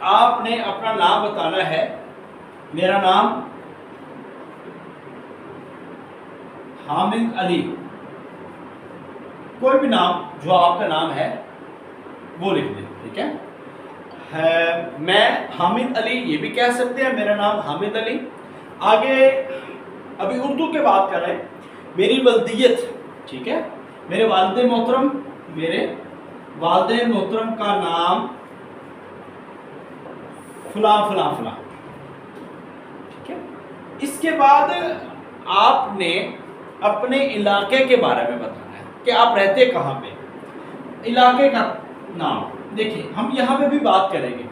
آپ نے اپنا نام بتانا ہے. میرا نام حامد علی، کوئی بھی نام جو آپ کا نام ہے وہ لکھ دیں. ٹھیک ہے، میں حامد علی یہ بھی کہہ سکتے ہیں، میرا نام حامد علی. آگے ابھی اردو کے بات کر رہے ہیں. میری ولدیت، ٹھیک ہے، میرے والد محترم کا نام فلاں فلاں فلاں. ٹھیک ہے، اس کے بعد آپ نے اپنے علاقے کے بارے میں بتانا ہے کہ آپ رہتے کہاں پہ، علاقے کا نام. دیکھیں ہم یہاں پہ بھی بات کریں گے.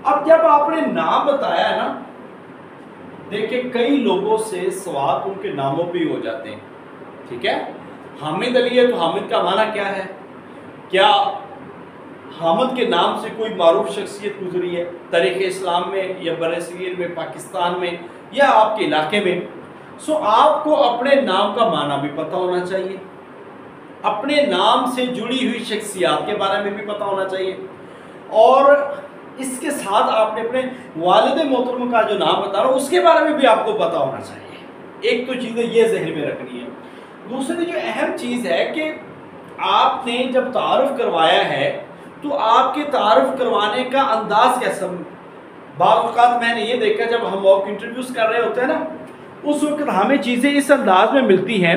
اب جب آپ نے نام بتایا ہے نا، دیکھیں کئی لوگوں سے سوال ان کے ناموں پہ ہی ہو جاتے ہیں. ٹھیک ہے، حامد علی ہے تو حامد کا معنی کیا ہے؟ کیا حامد کے نام سے کوئی معروف شخصیت گزری ہے تاریخ اسلام میں یا برصغیر میں، پاکستان میں یا آپ کے علاقے میں؟ سو آپ کو اپنے نام کا معنی بھی پتہ ہونا چاہیے، اپنے نام سے جڑی ہوئی شخصیات کے بارے میں بھی پتہ ہونا چاہیے، اور اس کے ساتھ آپ نے اپنے والد محترم کا جو نام بتا رہا ہوں اس کے بارے میں بھی آپ کو پتہ ہونا چاہیے. ایک تو چیزیں یہ ذہن میں رکھنی ہے. دوسری جو اہم چیز ہے کہ آپ نے جب تعارف کروایا ہے تو آپ کے تعارف کروانے کا انداز کیسا. بعض اوقات میں نے یہ دیکھا جب ہم موک انٹرویوز کر رہے ہوتے ہیں نا، اس وقت ہمیں چیزیں اس انداز میں ملتی ہیں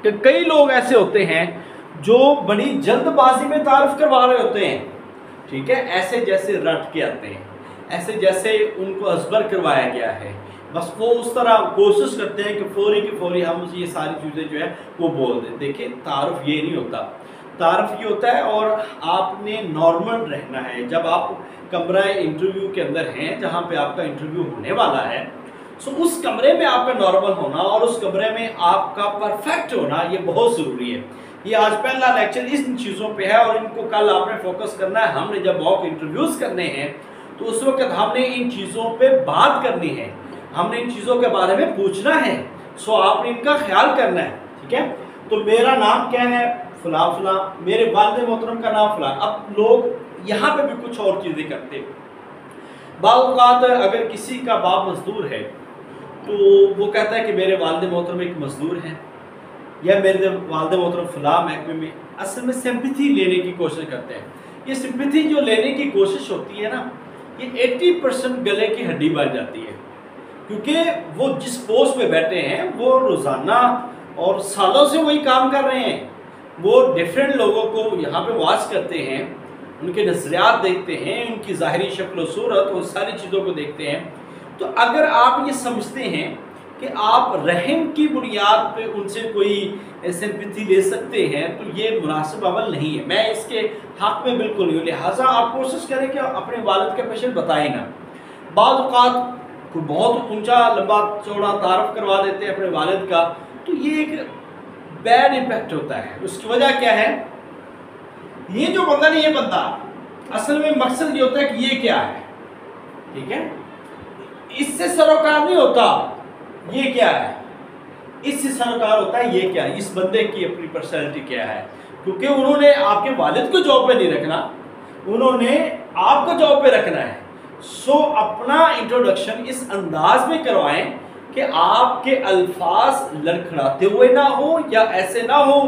کہ کئی لوگ ایسے ہوتے ہیں جو بڑی جلد بازی میں تعارف کروا رہے ہوتے ہیں. ٹھیک ہے، ایسے جیسے رٹ کے آتے ہیں، ایسے جیسے ان کو ازبر کروایا گیا ہے، بس وہ اس طرح کوشش کرتے ہیں کہ فوری کی فوری ہم یہ ساری چیزیں جو ہے وہ بول دیں. دیکھیں تعارف یہ نہیں ہوتا، تعارف یہ ہوتا ہے اور آپ نے نارمل رہنا ہے. جب آپ کمرہ انٹرویو کے اندر ہیں جہاں پہ آپ کا انٹرویو ہونے والا ہے، سو اس کمرے میں آپ کا نارمل ہونا اور اس کمرے میں آپ کا پرفیکٹ ہونا یہ بہت ضروری ہے. یہ آج پہلا لیکچر ان چیزوں پہ ہے اور ان کو کل آپ نے فوکس کرنا ہے. ہم نے جب موک انٹرویوز کرنے ہیں تو اس وقت ہم نے ان چیزوں پہ بات کرنی ہے، ہم نے ان چیزوں کے بارے میں پوچھنا ہے. سو آپ نے ان کا خیال کرنا ہے. ٹھیک ہے، تو میرا نام کیا ہے؟ فلاں فلاں. میرے والد محترم کا نام فلاں. اب لوگ یہاں پہ بھی کچھ اور چیزیں کرتے ہیں. بعض اوقات اگر کسی کا باپ مزدور ہے تو وہ کہتا ہے کہ میرے والد محترم ایک مزدور ہیں، یا میرے والد محترم فلاں محکمے میں. اصل میں سمپتھی لینے کی کوشش کرتے ہیں. یہ سمپتھی جو لینے کی کوشش ہوتی ہے نا، یہ 80% گلے کی ہڈی بن جاتی ہے، کیونکہ وہ جس پوسٹ پہ بیٹھے ہیں وہ روزانہ اور سالوں سے وہی کام کر رہے ہیں. وہ ڈیفرنٹ لوگوں کو یہاں پہ واچ کرتے ہیں، ان کے نظریات دیکھتے ہیں، ان کی ظاہری شکل و صورت اور ساری چیزوں کو دیکھتے ہیں. تو اگر آپ یہ سمجھتے ہیں کہ آپ رحم کی بنیاد پہ ان سے کوئی سمپتھی لے سکتے ہیں تو یہ مناسب عمل نہیں ہے. میں اس کے حق میں بالکل نہیں ہوں. لہٰذا آپ کوشش کریں کہ اپنے والد کے پیشن بتائیں نا. بعض اوقات کوئی بہت اونچا لمبا چوڑا تعارف کروا دیتے ہیں اپنے والد کا، تو یہ ایک بیڈ امپیکٹ ہوتا ہے. اس کی وجہ کیا ہے؟ یہ جو بندہ نہیں، یہ بندہ اصل میں مقصد یہ ہوتا ہے کہ یہ کیا ہے. ٹھیک ہے، اس سے سروکار نہیں ہوتا یہ کیا ہے، اس سے سروکار ہوتا ہے یہ کیا ہے، اس بندے کی اپنی پرسنالٹی کیا ہے. کیونکہ انہوں نے آپ کے والد کو جاب پہ نہیں رکھنا، انہوں نے آپ کو جاب پہ رکھنا ہے. سو اپنا انٹروڈکشن اس انداز میں کروائیں کہ آپ کے الفاظ لڑکھڑاتے ہوئے نہ ہو، یا ایسے نہ ہو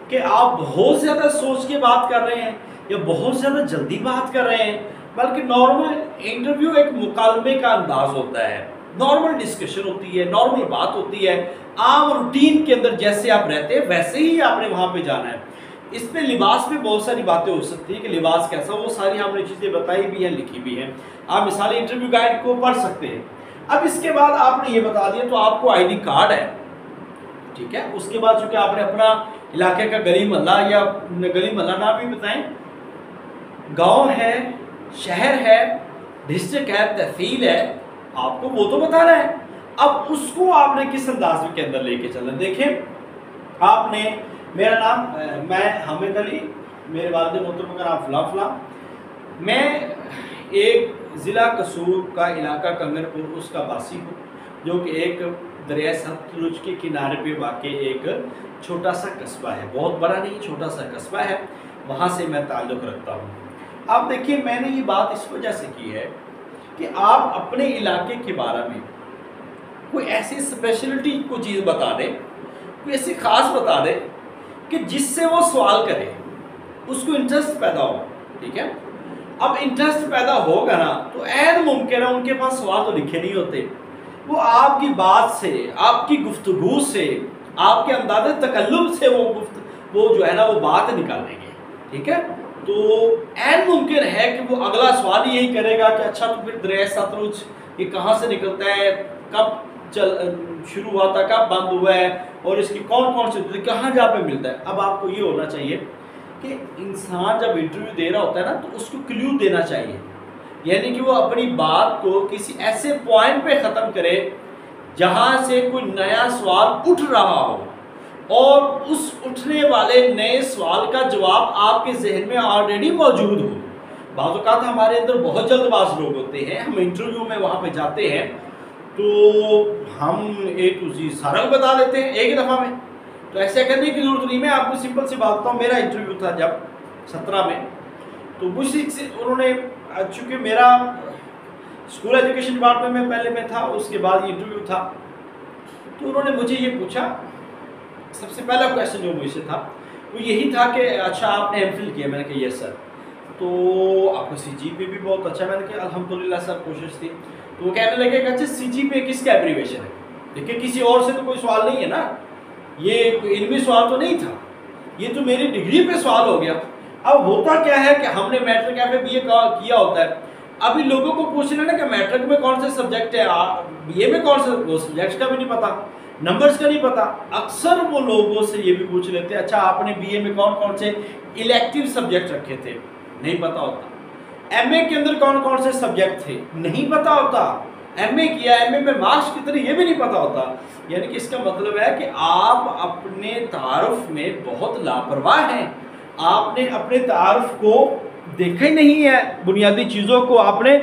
کہ آپ بہت زیادہ سوچ کے بات کر رہے ہیں یا بہت زیادہ جلدی بات کر رہے ہیں. بلکہ نارمل انٹرویو ایک مکالمے کا انداز ہوتا ہے، نارمل ڈسکشن ہوتی ہے، نارمل بات ہوتی ہے، عام روٹین کے اندر جیسے آپ رہتے ہیں ویسے ہی آپ نے وہاں پہ جانا ہے. اس پہ لباس پہ بہت ساری باتیں ہو سکتی ہیں کہ لباس کیسا، وہ ساری ہم نے چیزیں بتائی بھی ہیں، لکھی بھی ہیں. آپ مثال انٹرویو گائیڈ کو پڑھ سکتے ہیں. اب اس کے بعد آپ نے یہ بتا دیا تو آپ کو آئی ڈی کارڈ ہے. ٹھیک ہے، اس کے بعد چونکہ آپ نے اپنا علاقے کا گلی محلہ یا گلی محلہ نام بھی بتائیں، گاؤں ہے، شہر ہے، ڈسٹرکٹ ہے، تحصیل ہے، آپ کو وہ تو بتانا ہے. اب اس کو آپ نے کس انداز کے اندر لے کے چلنا. دیکھیں آپ نے میرا نام، میں حامد علی، میرے والد محترم کا نام فلاں فلاں، میں ایک ضلع قصور کا علاقہ کنگر پور اس کا باسی ہوں، جو کہ ایک دریائے ستلج کے کنارے پہ واقع ایک چھوٹا سا قصبہ ہے. بہت بڑا نہیں، چھوٹا سا قصبہ ہے، وہاں سے میں تعلق رکھتا ہوں. آپ دیکھیے میں نے یہ بات اس وجہ سے کی ہے کہ آپ اپنے علاقے کے بارے میں کوئی ایسی اسپیشلٹی کو چیز بتا دیں، کوئی ایسی خاص بتا دیں کہ جس سے وہ سوال کرے، اس کو انٹرسٹ پیدا ہو. ٹھیک ہے، اب انٹرسٹ پیدا ہوگا نا تو عین ممکن ہے ان کے پاس سوال تو لکھے نہیں ہوتے، وہ آپ کی بات سے، آپ کی گفتگو سے، آپ کے انداز تکلم سے وہ جو ہے نا وہ بات نکالیں گے. ٹھیک ہے، تو عین ممکن ہے کہ وہ اگلا سوال یہی کرے گا کہ اچھا تو پھر دریائے ستلج یہ کہاں سے نکلتا ہے، کب شروع ہوا تھا، کب بند ہوا ہے، اور اس کی کون کون سے کہاں جا پہ ملتا ہے. اب آپ کو یہ ہونا چاہیے کہ انسان جب انٹرویو دے رہا ہوتا ہے نا تو اس کو کلیو دینا چاہیے، یعنی کہ وہ اپنی بات کو کسی ایسے پوائنٹ پہ ختم کرے جہاں سے کوئی نیا سوال اٹھ رہا ہو اور اس اٹھنے والے نئے سوال کا جواب آپ کے ذہن میں آلریڈی موجود ہو. بعض اوقات ہمارے اندر بہت جلد باز لوگ ہوتے ہیں، ہم انٹرویو میں وہاں پہ جاتے ہیں تو ہم ایک چیز سارا بتا دیتے ہیں ایک دفعہ میں. تو ایسا کرنے کی ضرورت نہیں. میں آپ کو سمپل سی بات بتاؤں، میرا انٹرویو تھا جب 17 میں، تو مجھ سے انہوں نے، چونکہ میرا اسکول ایجوکیشن ڈپارٹمنٹ میں پہلے میں تھا، اس کے بعد یہ انٹرویو تھا، تو انہوں نے مجھے یہ پوچھا. سب سے پہلا کویشچن جو مجھ سے تھا وہ یہی تھا کہ اچھا آپ نے ایم فل کیا؟ میں نے کہا یس سر. تو آپ کا سی جی پی بھی بہت اچھا. میں نے کہا الحمدللہ سر کوشش تھی. تو وہ کہنے لگے کہ اچھا سی جی پی کس کا ایبریویشن ہے؟ دیکھیں کسی اور سے تو کوئی سوال نہیں ہے نا، یہ کوئی علمی سوال تو نہیں تھا، یہ تو میری ڈگری پہ سوال ہو گیا. اب ہوتا کیا ہے کہ ہم نے میٹرک یا پھر بی اے کیا ہوتا ہے، ابھی لوگوں کو پوچھ رہے نا کہ میٹرک میں کون سے سبجیکٹ ہے، بی اے میں کون سے، وہ سبجیکٹس کا بھی نہیں پتا، نمبرز کا نہیں پتا. اکثر وہ لوگوں سے یہ بھی پوچھ لیتے ہیں اچھا آپ نے بی اے میں کون کون سے الیکٹیو سبجیکٹ رکھے تھے، نہیں پتا ہوتا. ایم اے کے اندر کون کون سے سبجیکٹ تھے، نہیں پتا ہوتا. ایم اے کیا، ایم اے میں مارکس کتنے، یہ بھی نہیں پتا ہوتا. یعنی کہ اس کا مطلب ہے کہ آپ اپنے تعارف میں بہت لاپرواہ ہیں. آپ نے اپنے تعارف کو دیکھا ہی نہیں ہے، بنیادی چیزوں کو آپ نے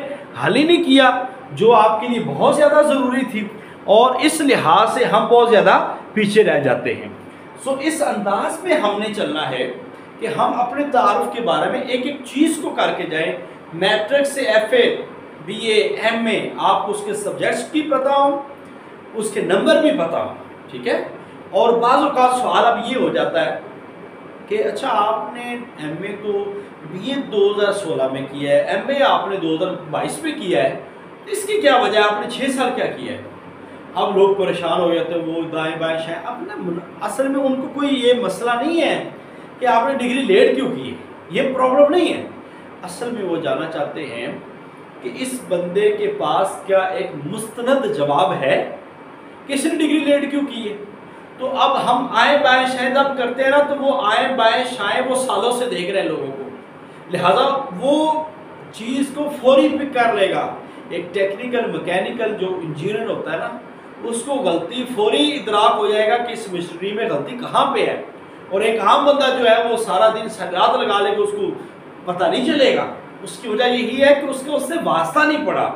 حل ہی نہیں کیا جو آپ کے لیے بہت زیادہ ضروری تھی، اور اس لحاظ سے ہم بہت زیادہ پیچھے رہ جاتے ہیں. سو اس انداز میں ہم نے چلنا ہے کہ ہم اپنے تعارف کے بارے میں ایک ایک چیز کو کر کے جائیں. میٹرک سے F A, B A, M A, آپ کو اس کے سبجیکٹس بھی پتا ہوں، اس کے نمبر بھی پتا ہوں. ٹھیک ہے، اور بعض اوقات سوال اب یہ ہو جاتا ہے کہ اچھا آپ نے ایم اے تو بی اے 2016 میں کیا ہے، ایم اے آپ نے 2022 میں کیا ہے، اس کی کیا وجہ ہے، آپ نے 6 سال کیا کیا ہے. اب لوگ پریشان ہو جاتے ہیں، وہ دائیں بائیں شائیں. اب نا اصل میں ان کو کوئی یہ مسئلہ نہیں ہے کہ آپ نے ڈگری لیٹ کیوں کی ہے، یہ پرابلم نہیں ہے. اصل میں وہ جاننا چاہتے ہیں کہ اس بندے کے پاس کیا ایک مستند جواب ہے کہ اس نے ڈگری لیٹ کیوں کی ہے. تو اب ہم آئیں بائیں شائیں جب کرتے ہیں نا تو وہ آئیں بائیں شائیں وہ سالوں سے دیکھ رہے ہیں لوگوں کو، لہذا وہ چیز کو فوری پک کر لے گا. ایک ٹیکنیکل مکینیکل جو انجینئر ہوتا ہے نا، اس کو غلطی فوری ادراک ہو جائے گا کہ اس مشینری میں غلطی کہاں پہ ہے. اور ایک عام بندہ جو ہے وہ سارا دن رات لگا لے گا، اس کو پتہ نہیں چلے گا. اس کی وجہ یہی ہے کہ اس کو اس سے واسطہ نہیں پڑا.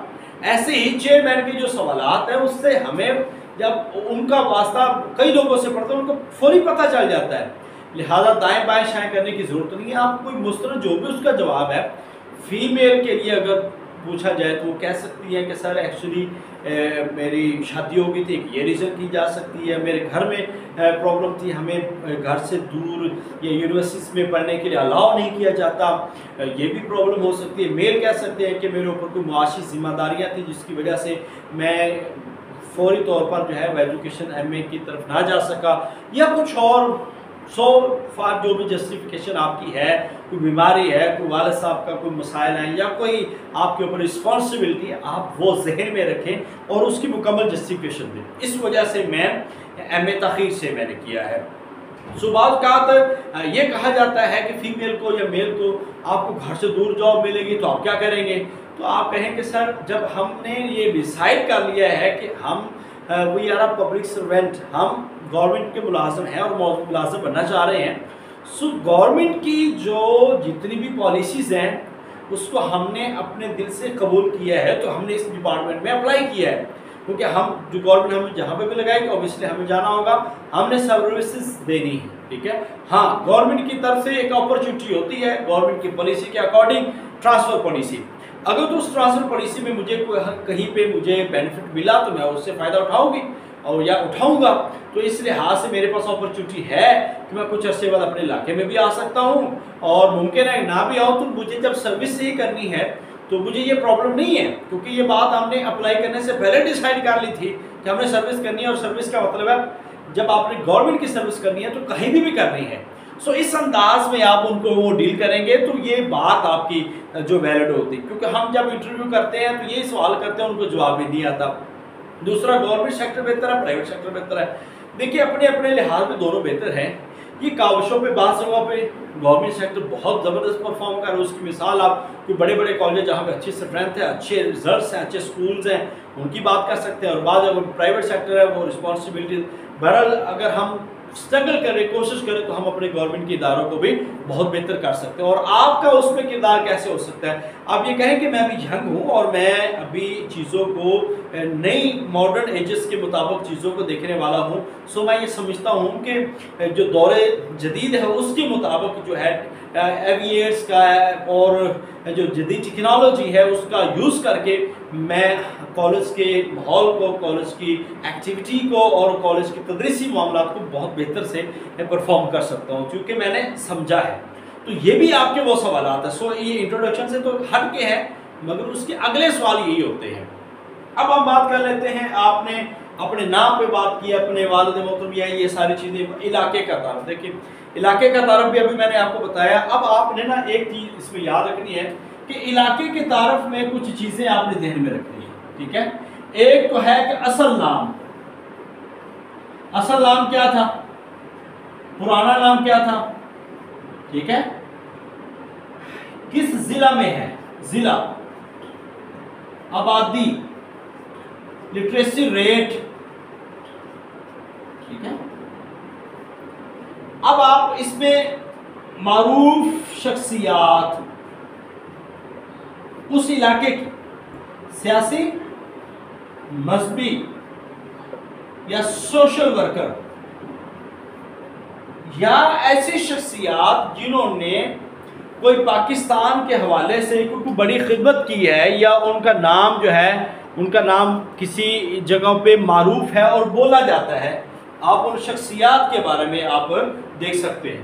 ایسے ہی چیئرمین کے جو سوالات ہیں اس سے ہمیں جب ان کا واسطہ کئی لوگوں سے پڑتا ہے ان کو فوری پتہ چل جاتا ہے. لہذا دائیں بائیں شائیں کرنے کی ضرورت نہیں ہے. آپ کوئی مستند جو بھی اس کا جواب ہے، فیمیل کے لیے اگر پوچھا جائے تو وہ کہہ سکتی ہے کہ سر ایکچولی میری شادی ہو گئی تھی، یہ ریزن کی جا سکتی ہے، میرے گھر میں پرابلم تھی، ہمیں گھر سے دور یا یونیورسٹیز میں پڑھنے کے لیے الاؤ نہیں کیا جاتا، یہ بھی پرابلم ہو سکتی ہے. میل کہہ سکتے ہیں کہ میرے اوپر کوئی معاشی ذمہ داریاں تھیں جس کی وجہ سے میں فوری طور پر جو ہے وہ ایجوکیشن ایم اے کی طرف نہ جا سکا، یا کچھ اور فار جو بھی جسٹیفیکیشن آپ کی ہے، کوئی بیماری ہے، کوئی والد صاحب کا کوئی مسائل ہیں، یا کوئی آپ کے اوپر رسپانسبلٹی ہے، آپ وہ ذہن میں رکھیں اور اس کی مکمل جسٹیفیکیشن دیں. اس وجہ سے میں ایم اے تاخیر سے میں نے کیا ہے. بعض اوقات یہ کہا جاتا ہے کہ فیمیل کو یا میل کو آپ کو گھر سے دور جاب ملے گی تو آپ کیا کریں گے. تو آپ کہیں کہ سر جب ہم نے یہ ڈیسائیڈ کر لیا ہے کہ ہم we are a public servant, ہم گورنمنٹ کے ملازم ہیں اور ملازم بننا چاہ رہے ہیں، سو گورنمنٹ کی جو جتنی بھی پالیسیز ہیں اس کو ہم نے اپنے دل سے قبول کیا ہے، تو ہم نے اس ڈپارٹمنٹ میں اپلائی کیا ہے. کیونکہ ہم جو گورنمنٹ ہمیں جہاں پہ بھی لگائے گی اوبیسلی ہمیں جانا ہوگا، ہم نے سروسز دینی ہے. ٹھیک ہے. ہاں گورنمنٹ کی طرف سے ایک اپرچونٹی ہوتی ہے گورنمنٹ کی پالیسی کے اکارڈنگ ٹرانسفر پالیسی. اگر تو اس ٹرانسفر پالیسی میں مجھے کہیں پہ مجھے بینیفٹ ملا تو میں اس سے فائدہ اٹھاؤں گی اور یا اٹھاؤں گا. تو اس لحاظ سے میرے پاس اپرچونٹی ہے کہ میں کچھ عرصے بعد اپنے علاقے میں بھی آ سکتا ہوں اور ممکن ہے نہ بھی آؤں تو مجھے جب سروس ہی کرنی ہے تو مجھے یہ پرابلم نہیں ہے کیونکہ یہ بات ہم نے اپلائی کرنے سے پہلے ڈیسائیڈ کر لی تھی کہ ہم نے سروس کرنی ہے. اور سروس کا مطلب ہے جب آپ نے گورنمنٹ کی سروس کرنی ہے تو کہیں بھی کرنی ہے. سو اس انداز میں آپ ان کو وہ ڈیل کریں گے تو یہ بات آپ کی جو ویلڈ ہوتی ہے. کیونکہ ہم جب انٹرویو کرتے ہیں تو یہی سوال کرتے ہیں ان کو جواب بھی نہیں آتا. دوسرا گورنمنٹ سیکٹر بہتر ہے پرائیویٹ سیکٹر بہتر ہے. دیکھیے اپنے اپنے لحاظ میں دونوں بہتر ہیں. یہ کاوشوں پہ بعض جگہوں پہ گورنمنٹ سیکٹر بہت زبردست پرفارم کر رہا ہے. اس کی مثال آپ کوئی بڑے بڑے کالج جہاں پہ اچھی اسٹرینتھ ہے اچھے رزلٹس ہیں اچھے سکولز ہیں ان کی بات کر سکتے ہیں. اور بعض اگر پرائیویٹ سیکٹر ہے وہ رسپانسبلٹی. بہرحال اگر ہم اسٹرگل کریں کوشش کریں تو ہم اپنے گورنمنٹ کے اداروں کو بھی بہت بہتر کر سکتے ہیں. اور آپ کا اس میں کردار کیسے ہو سکتا ہے؟ آپ یہ کہیں کہ میں ابھی ینگ ہوں اور میں ابھی چیزوں کو نئی ماڈرن ایجز کے مطابق چیزوں کو دیکھنے والا ہوں. سو میں یہ سمجھتا ہوں کہ جو دور جدید ہے اس کے مطابق جو ہے ایویئرس کا اور جو جدید ٹیکنالوجی ہے اس کا یوز کر کے میں کالج کے ماحول کو کالج کی ایکٹیویٹی کو اور کالج کے تدریسی معاملات کو بہت بہتر سے پرفارم کر سکتا ہوں کیونکہ میں نے سمجھا ہے. تو یہ بھی آپ کے وہ سوالات ہیں. سو یہ انٹروڈکشن سے تو ہٹ کے ہے مگر اس کے اگلے سوال یہی ہوتے ہیں. اب ہم بات کر لیتے ہیں. آپ نے اپنے نام پہ بات کی اپنے والد محترم یہ ساری چیزیں. علاقے کا تعارف دیکھیے علاقے کا تعارف بھی ابھی میں نے آپ کو بتایا. اب آپ نے نا ایک چیز اس میں یاد رکھنی ہے کہ علاقے کے تعارف میں کچھ چیزیں آپ نے ذہن میں رکھنی ہے. ٹھیک ہے. ایک تو ہے کہ اصل نام کیا تھا پرانا نام کیا تھا. ٹھیک ہے. کس ضلع میں ہے ضلع آبادی لٹریسی ریٹ. ٹھیک ہے. اب آپ اس میں معروف شخصیات اس علاقے کی سیاسی مذہبی یا سوشل ورکر یا ایسی شخصیات جنہوں نے کوئی پاکستان کے حوالے سے کوئی بڑی خدمت کی ہے یا ان کا نام جو ہے ان کا نام کسی جگہ پہ معروف ہے اور بولا جاتا ہے. آپ ان شخصیات کے بارے میں آپ دیکھ سکتے ہیں.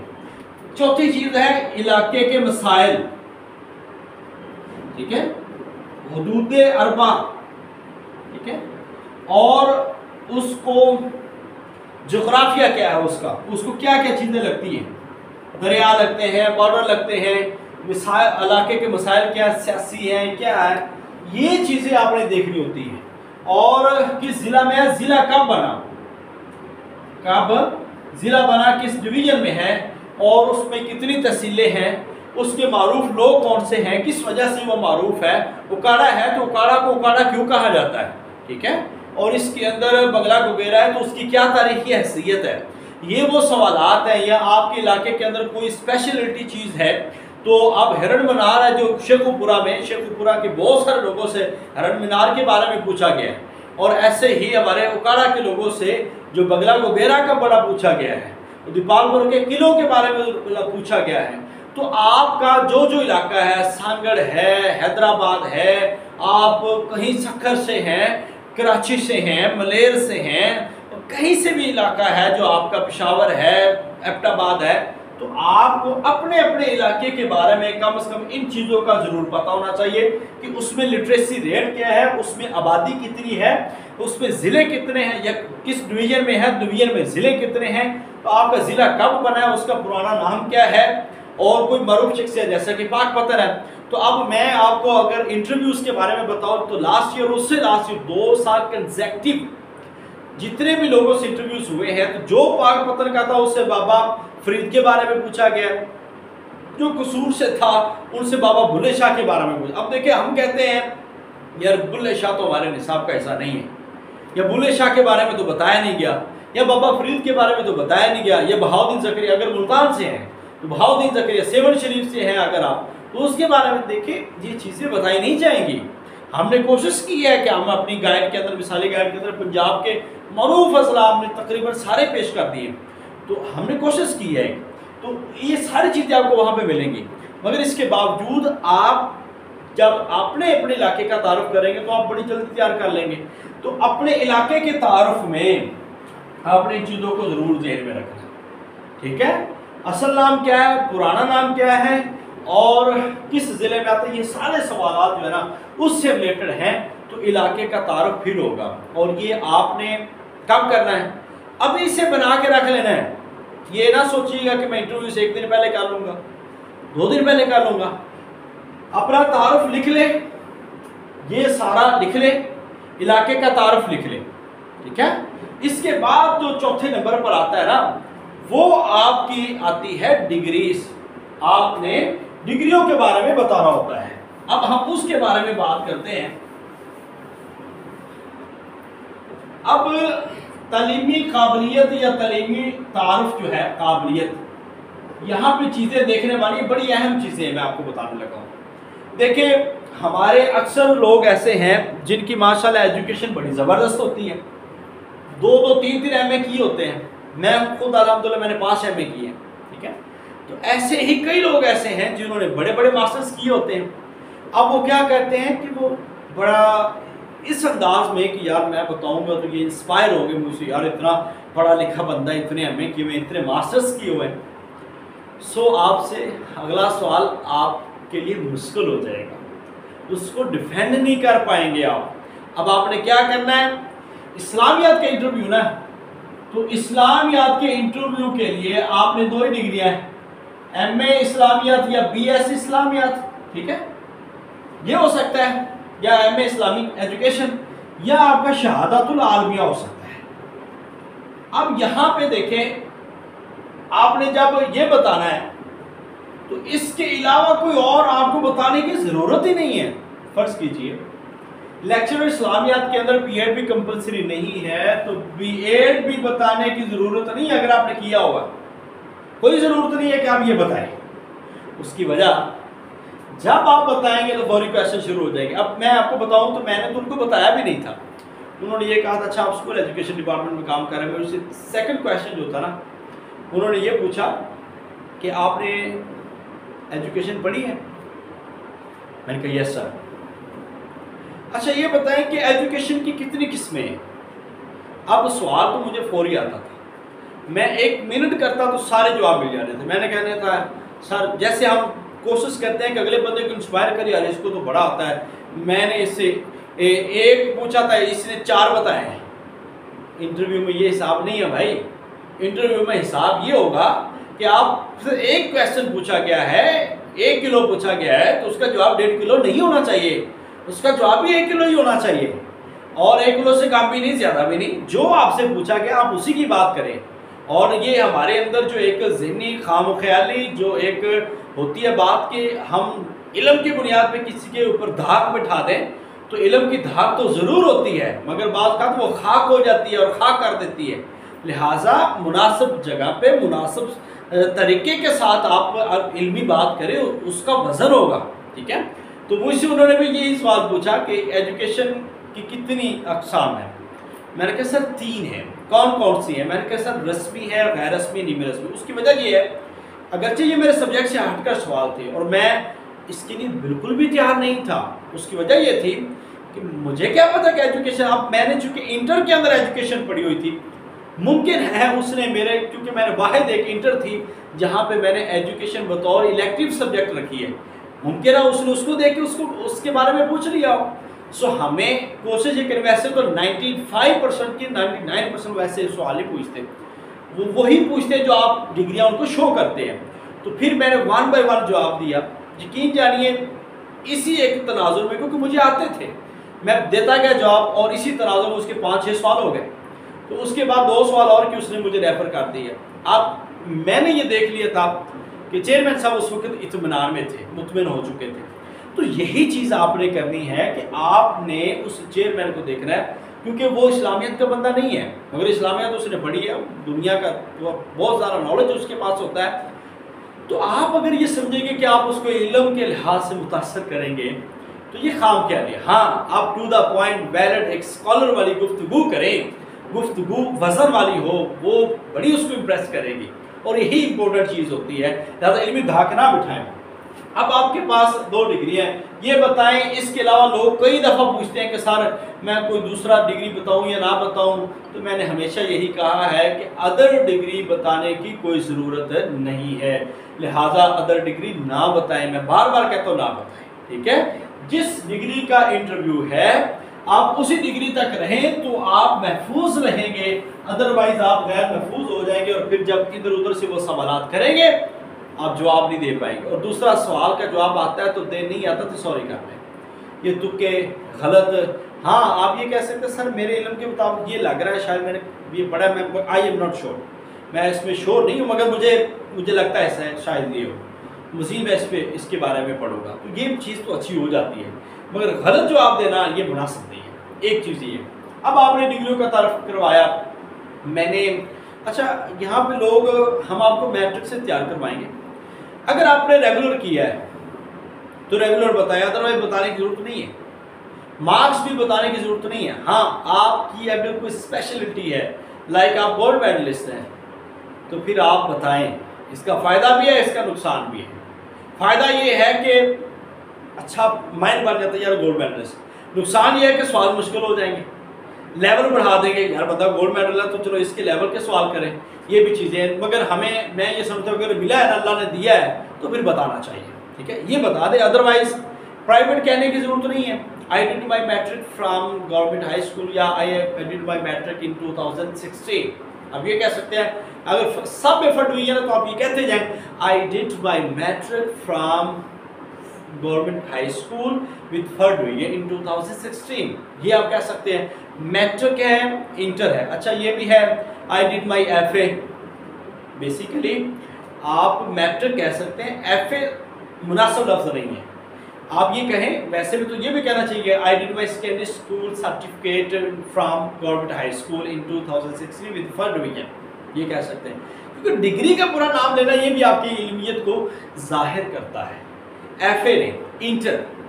چوتھی چیز ہے علاقے کے مسائل. ٹھیک ہے. حدود اربع. ٹھیک ہے. اور اس کو جغرافیہ کیا ہے اس کو کیا کیا چیزیں لگتی ہیں. دریا لگتے ہیں بارڈر لگتے ہیں علاقے کے مسائل کیا سیاسی ہیں کیا ہے یہ چیزیں آپ نے دیکھنی ہوتی ہیں. اور کس ضلع میں ہے ضلع کب ضلع بنا کس ڈویژن میں ہے اور اس میں کتنی تحصیلیں ہیں اس کے معروف لوگ کون سے ہیں کس وجہ سے وہ معروف ہے. اکاڑا ہے تو اکاڑا کو اکاڑا کیوں کہا جاتا ہے. ٹھیک ہے. اور اس کے اندر بنگلہ گوگیرا ہے تو اس کی کیا تاریخی حیثیت ہے. یہ وہ سوالات ہیں. یا آپ کے علاقے کے اندر کوئی اسپیشلٹی چیز ہے تو اب ہرن منار ہے جو شیخوپورہ میں شیخوپورہ کے بہت سارے لوگوں سے ہرن منار کے بارے میں پوچھا گیا ہے. اور ایسے ہی ہمارے اکاڑا کے لوگوں سے جو بنگلہ گوگیرا کا بڑا پوچھا گیا ہے دیپال پور کے قلعوں کے بارے میں پوچھا گیا ہے. تو آپ کا جو علاقہ ہے سانگڑ ہے حیدرآباد ہے آپ کہیں سکھر سے ہیں کراچی سے ہیں ملیر سے ہیں کہیں سے بھی علاقہ ہے جو آپ کا پشاور ہے ایبٹ آباد ہے تو آپ کو اپنے اپنے علاقے کے بارے میں کم از کم ان چیزوں کا ضرور پتہ ہونا چاہیے کہ اس میں لٹریسی ریٹ کیا ہے اس میں آبادی کتنی ہے اس میں ضلع کتنے ہیں یا کس ڈویژن میں ہے ڈویژن میں ضلع کتنے ہیں تو آپ کا ضلع کب بنا ہے اس کا پرانا نام کیا ہے اور کوئی معروف شخصیت جیسا کہ پاک پتن ہے. تو اب میں آپ کو اگر انٹرویوز کے بارے میں بتاؤں تو لاسٹ ایئر اس سے لاسٹ ایئر 2 سال کنزیکٹیو جتنے بھی لوگوں سے انٹرویوز ہوئے ہیں تو جو پاک پتن کا تھا اس سے بابا فرید کے بارے میں پوچھا گیا جو قصور سے تھا ان سے بابا بلے شاہ کے بارے میں پوچھا. اب دیکھیں ہم کہتے ہیں یار بلے شاہ تو ہمارے نصاب کا حصہ نہیں ہے یا بلے شاہ کے بارے میں تو بتایا نہیں گیا یا بابا فرید کے بارے میں تو بتایا نہیں گیا یا بہاؤدین زکریا اگر ملتان سے ہیں تو بہاؤدین زکریا سیون شریف سے ہیں اگر آپ تو اس کے بارے میں دیکھیں یہ چیزیں بتائی نہیں جائیں گی. ہم نے کوشش کی ہے کہ ہم اپنی گائیڈ کے اندر مثالی گائیڈ کے اندر پنجاب کے معروف اضلاع ہم نے تقریباً سارے پیش کر دیے تو ہم نے کوشش کی ہے، تو یہ ساری چیزیں آپ کو وہاں پہ ملیں گی، مگر اس کے باوجود آپ جب اپنے علاقے کا تعارف کریں گے تو آپ بڑی جلدی تیار کر لیں گے۔ تو اپنے علاقے کے تعارف میں آپ نے ان چیزوں کو ضرور ذہن میں رکھنا، ٹھیک ہے؟ اصل نام کیا ہے، پرانا نام کیا ہے، اور کس ضلع میں آتا ہے، یہ سارے سوالات جو ہے نا اس سے ریلیٹڈ ہیں، تو علاقے کا تعارف پھر ہوگا۔ اور یہ آپ نے کب کرنا ہے؟ ابھی اسے بنا کے رکھ لینا ہے، یہ نہ سوچیے گا کہ میں انٹرویو سے 1 دن پہلے کر لوں گا، 2 دن پہلے کر لوں گا۔ اپنا تعارف لکھ لے، یہ سارا لکھ لے، علاقے کا تعارف لکھ لے، ٹھیک ہے؟ اس کے بعد جو چوتھے نمبر پر آتا ہے نا، وہ آپ کی آتی ہے ڈگریز۔ آپ نے ڈگریوں کے بارے میں بتانا ہوتا ہے۔ اب ہم اس کے بارے میں بات کرتے ہیں۔ اب تعلیمی قابلیت یا تعلیمی تعارف جو ہے، قابلیت، یہاں پہ چیزیں دیکھنے والی بڑی اہم چیزیں ہیں، میں آپ کو بتانے لگا ہوں۔ دیکھیں ہمارے اکثر لوگ ایسے ہیں جن کی ماشاءاللہ ایجوکیشن بڑی زبردست ہوتی ہے، 2 3 ایم اے کیے ہوتے ہیں، میں خود الحمدللہ میں نے 5 ایم اے کیے ہیں، ٹھیک ہے؟ تو ایسے ہی کئی لوگ ایسے ہیں جنہوں نے بڑے بڑے ماسٹرز کیے ہوتے ہیں۔ اب وہ کیا کرتے ہیں کہ وہ بڑا اس انداز میں کہ یار میں بتاؤں گا تو یہ انسپائر ہو گئے مجھ سے، یار اتنا پڑھا لکھا بندہ، اتنے ایم اے کیے ہوئے، اتنے ماسٹرز کیے ہوئے۔ سو آپ سے اگلا سوال آپ کے لیے مشکل ہو جائے گا، اس کو ڈیفینڈ نہیں کر پائیں گے آپ۔ اب آپ نے کیا کرنا ہے؟ اسلامیات کا انٹرویو نا، تو اسلامیات کے انٹرویو کے لیے آپ نے 2 ہی ڈگریاں ہیں، ایم اے اسلامیات یا بی ایس اسلامیات، ٹھیک ہے؟ یہ ہو سکتا ہے، یا ایم اے اسلامی ایجوکیشن، یا آپ کا شہادت العالمیہ ہو سکتا ہے۔ اب یہاں پہ دیکھیں، آپ نے جب یہ بتانا ہے تو اس کے علاوہ کوئی اور آپ کو بتانے کی ضرورت ہی نہیں ہے۔ فرض کیجئے لیکچر اسلامیات کے اندر بی ایڈ بھی کمپلسری نہیں ہے، تو بی ایڈ بھی بتانے کی ضرورت نہیں ہے۔ اگر آپ نے کیا ہوگا کوئی ضرورت نہیں ہے کہ آپ یہ بتائیں۔ اس کی وجہ جب آپ بتائیں گے تو فوری کویسچن شروع ہو جائے گی۔ اب میں آپ کو بتاؤں تو میں نے تو ان کو بتایا بھی نہیں تھا، انہوں نے یہ کہا تھا اچھا آپ اسکول ایجوکیشن ڈپارٹمنٹ میں کام کر رہے ہیں۔ میں سیکنڈ کویسچن جو تھا نا، انہوں نے یہ پوچھا کہ آپ نے ایجوکیشن پڑھی ہے؟ میں نے کہا یس سر۔ اچھا یہ بتائیں کہ ایجوکیشن کی کتنی قسمیں ہیں؟ اب سوال تو مجھے فوری آتا تھا، میں 1 منٹ کرتا تو سارے جواب مل جاتے تھے۔ میں نے کہنا تھا سر جیسے ہم کوشش کرتے ہیں کہ اگلے بندے کو انسپائر کریے، یار اس کو تو بڑا آتا ہے، میں نے اس سے 1 پوچھا تھا، اس نے 4 بتائے ہیں۔ انٹرویو میں یہ حساب نہیں ہے بھائی، انٹرویو میں حساب یہ ہوگا کہ آپ سے 1 کویسچن پوچھا گیا ہے، 1 کلو پوچھا گیا ہے، تو اس کا جواب 1.5 کلو نہیں ہونا چاہیے، اس کا جواب بھی 1 کلو ہی ہونا چاہیے، اور 1 کلو سے کم بھی نہیں، زیادہ بھی نہیں۔ جو آپ سے پوچھا گیا آپ اسی کی بات کریں۔ اور یہ ہمارے اندر جو ایک ذہنی خام خیالی جو ایک ہوتی ہے بات کہ ہم علم کی بنیاد پہ کسی کے اوپر دھاک بٹھا دیں، تو علم کی دھاک تو ضرور ہوتی ہے، مگر بعض کا وہ خاک ہو جاتی ہے اور خاک کر دیتی ہے۔ لہٰذا مناسب جگہ پہ مناسب طریقے کے ساتھ آپ علمی بات کریں، اس کا وزن ہوگا، ٹھیک ہے؟ تو مجھ سے انہوں نے بھی یہی سوال پوچھا کہ ایجوکیشن کی کتنی اقسام ہیں؟ میں نے کہا سر 3 ہیں۔ کون کون سی ہیں؟ میں نے کہا سر رسمی ہے، غیر رسمی، نیمے رسمی۔ اس کی وجہ یہ ہے اگرچہ یہ میرے سبجیکٹ سے ہٹ کر سوال تھے اور میں اس کے لیے بالکل بھی تیار نہیں تھا، اس کی وجہ یہ تھی کہ مجھے کیا پتا کہ ایجوکیشن، اب میں نے چونکہ انٹر کے اندر ایجوکیشن پڑھی ہوئی تھی، ممکن ہے اس نے میرے، کیونکہ میں نے واحد ایک انٹر تھی جہاں پہ میں نے ایجوکیشن بطور الیکٹیو سبجیکٹ رکھی ہے، ممکن ہے اس نے اس کو دیکھ کے اس کے بارے میں پوچھ لیا ہو۔ سو ہمیں کوشش یہ کریں، ویسے تو 95% کی 99% ویسے سوال ہی پوچھتے، وہ وہی پوچھتے جو آپ ڈگریاں ان کو شو کرتے ہیں۔ تو پھر میں نے 1 بائی 1 جواب دیا، یقین جانیے اسی ایک تناظر میں، کیونکہ مجھے آتے تھے، میں دیتا گیا جواب، اور اسی تناظر میں اس کے 5-6 سوال ہو گئے۔ تو اس کے بعد 2 سوال اور کی اس نے مجھے ریفر کر دیا۔ اب میں نے یہ دیکھ لیا تھا کہ چیئرمین صاحب اس وقت اطمینان میں تھے، مطمئن ہو چکے تھے۔ تو یہی چیز آپ نے کرنی ہے کہ آپ نے اس چیئرمین کو دیکھنا ہے، کیونکہ وہ اسلامیت کا بندہ نہیں ہے، مگر اسلامیت اس نے پڑھی ہے، دنیا کا بہت زیادہ نالج اس کے پاس ہوتا ہے۔ تو آپ اگر یہ سمجھیں گے کہ آپ اس کو علم کے لحاظ سے متاثر کریں گے تو یہ خام کیا ہے۔ ہاں آپ ٹو دا پوائنٹ ویلڈ ایک اسکالر والی گفتگو کریں، گفتگو وزن والی ہو وہ بڑی اس کو امپریس کرے گی، اور یہی امپورٹنٹ چیز ہوتی ہے، لہٰذا علمی دھاک نہ بٹھائیں۔ اب آپ کے پاس 2 ڈگری ہیں، یہ بتائیں اس کے علاوہ لوگ کئی دفعہ پوچھتے ہیں کہ سر میں کوئی دوسرا ڈگری بتاؤں یا نہ بتاؤں، تو میں نے ہمیشہ یہی کہا ہے کہ ادر ڈگری بتانے کی کوئی ضرورت نہیں ہے، لہٰذا ادر ڈگری نہ بتائیں، میں بار بار کہتا ہوں نہ بتائیں، ٹھیک ہے؟ جس ڈگری کا انٹرویو ہے آپ اسی ڈگری تک رہیں تو آپ محفوظ رہیں گے، ادروائز آپ غیر محفوظ ہو جائیں گے، اور پھر جب ادھر ادھر سے وہ سوالات کریں گے آپ جواب نہیں دے پائیں گے، اور دوسرا سوال کا جواب آتا ہے تو دے نہیں آتا تو سوری کر لیں، یہ تکے غلط۔ ہاں آپ یہ کہہ سکتے ہیں سر میرے علم کے مطابق یہ لگ رہا ہے، شاید میں نے یہ پڑھا، میں آئی ایم ناٹ شور، میں اس میں شور نہیں ہوں، مگر مجھے لگتا ہے ایسا ہے، شاید یہ ہو، مزید میں اس کے بارے میں پڑھوں گا، تو یہ چیز تو اچھی ہو جاتی ہے، مگر غلط جواب دینا یہ مناسب نہیں ہے۔ ایک چیز یہ، اب آپ نے ڈگریوں کا تعارف کروایا، میں نے اچھا یہاں پہ لوگ ہم آپ کو میٹرک سے تیار کروائیں گے، اگر آپ نے ریگولر کیا ہے تو ریگولر بتایا، ادروائز بتانے کی ضرورت نہیں ہے، مارکس بھی بتانے کی ضرورت نہیں ہے۔ ہاں آپ کی اگر کوئی اسپیشلٹی ہے، لائک آپ گولڈ میڈلسٹ ہیں، تو پھر آپ بتائیں، اس کا فائدہ بھی ہے، اس کا نقصان بھی ہے۔ فائدہ یہ ہے کہ اچھا مائنڈ بن جاتا ہے یار گولڈ میڈلسٹ، نقصان یہ ہے کہ سوال مشکل ہو جائیں گے، لیول بڑھا دیں گے، یار بندہ گولڈ میڈل ہے تو چلو اس کے لیول کے سوال کریں، یہ بھی چیزیں ہیں، مگر میں یہ سمجھتا ہوں کہ اگر ملا ہے نا اللہ نے دیا ہے تو پھر بتانا چاہیے، ٹھیک ہے، یہ بتا دے، ادروائز پرائیویٹ کہنے کی ضرورت نہیں ہے۔ I did my metric from government high school یا I did my metric in 2016، اب یہ کہہ سکتے ہیں، اگر سب ایفرٹ ہوئی ہے نا تو آپ یہ کہتے جائیں I did my metric from government high school with third division in 2016، یہ آپ کہہ سکتے ہیں۔ میٹرک ہے، انٹر ہے، اچھا یہ بھی ہے I did my FA، basically آپ میٹرک کہہ سکتے ہیں، FA مناسب لفظ نہیں ہے، آپ یہ کہیں، ویسے بھی تو یہ بھی کہنا چاہیے I did my secondary school certificate from government high school in 2016 with third division، یہ کہہ سکتے ہیں، کیونکہ ڈگری کا پورا نام لینا یہ بھی آپ کی علمیت کو ظاہر کرتا ہے۔ FA نہیں،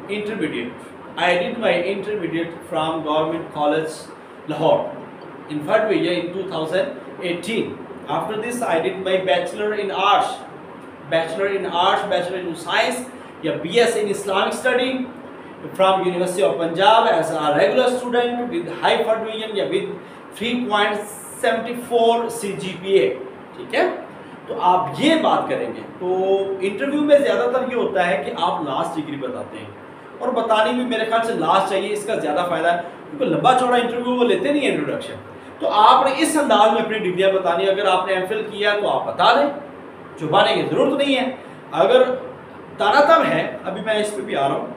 intermediate، I did my intermediate from government college Lahore in third division in 2018۔ After this I did my bachelor in arts، bachelor in science یا BS in Islamic study from University of Punjab as a regular student with high third division یا with 3.74 CGPA، ٹھیک ہے، تو آپ یہ بات کریں گے۔ تو انٹرویو میں زیادہ تر یہ ہوتا ہے کہ آپ لاسٹ ڈگری بتاتے ہیں، اور بتانی بھی میرے خیال سے لاسٹ چاہیے، اس کا زیادہ فائدہ ہے، کیونکہ لمبا چوڑا انٹرویو وہ لیتے نہیں ہیں انٹروڈکشن، تو آپ نے اس انداز میں اپنی ڈگریاں بتانی، اگر آپ نے ایم فل کیا تو آپ بتا دیں، چھپانے کی ضرورت نہیں ہے۔ اگر تانا تب ہے، ابھی میں اس پہ بھی آ رہا ہوں،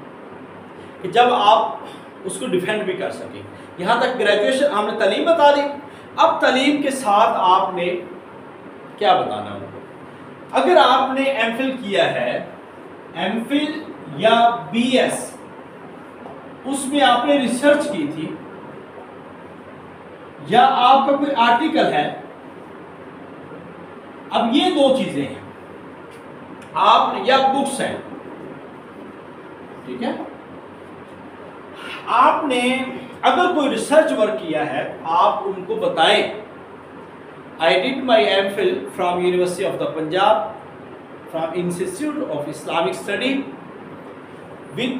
کہ جب آپ اس کو ڈیفینڈ بھی کر سکیں، یہاں تک گریجویشن ہم نے تعلیم بتا دی، اب تعلیم کے ساتھ آپ نے کیا بتانا ہے؟ اگر آپ نے ایم فل کیا ہے، ایم فل یا بی ایس، اس میں آپ نے ریسرچ کی تھی، یا آپ کا کوئی آرٹیکل ہے، اب یہ 2 چیزیں ہیں، آپ یا بکس ہیں، ٹھیک ہے، آپ نے اگر کوئی ریسرچ ورک کیا ہے آپ ان کو بتائیں I did my MPhil from University of the Punjab from Institute of Islamic Study with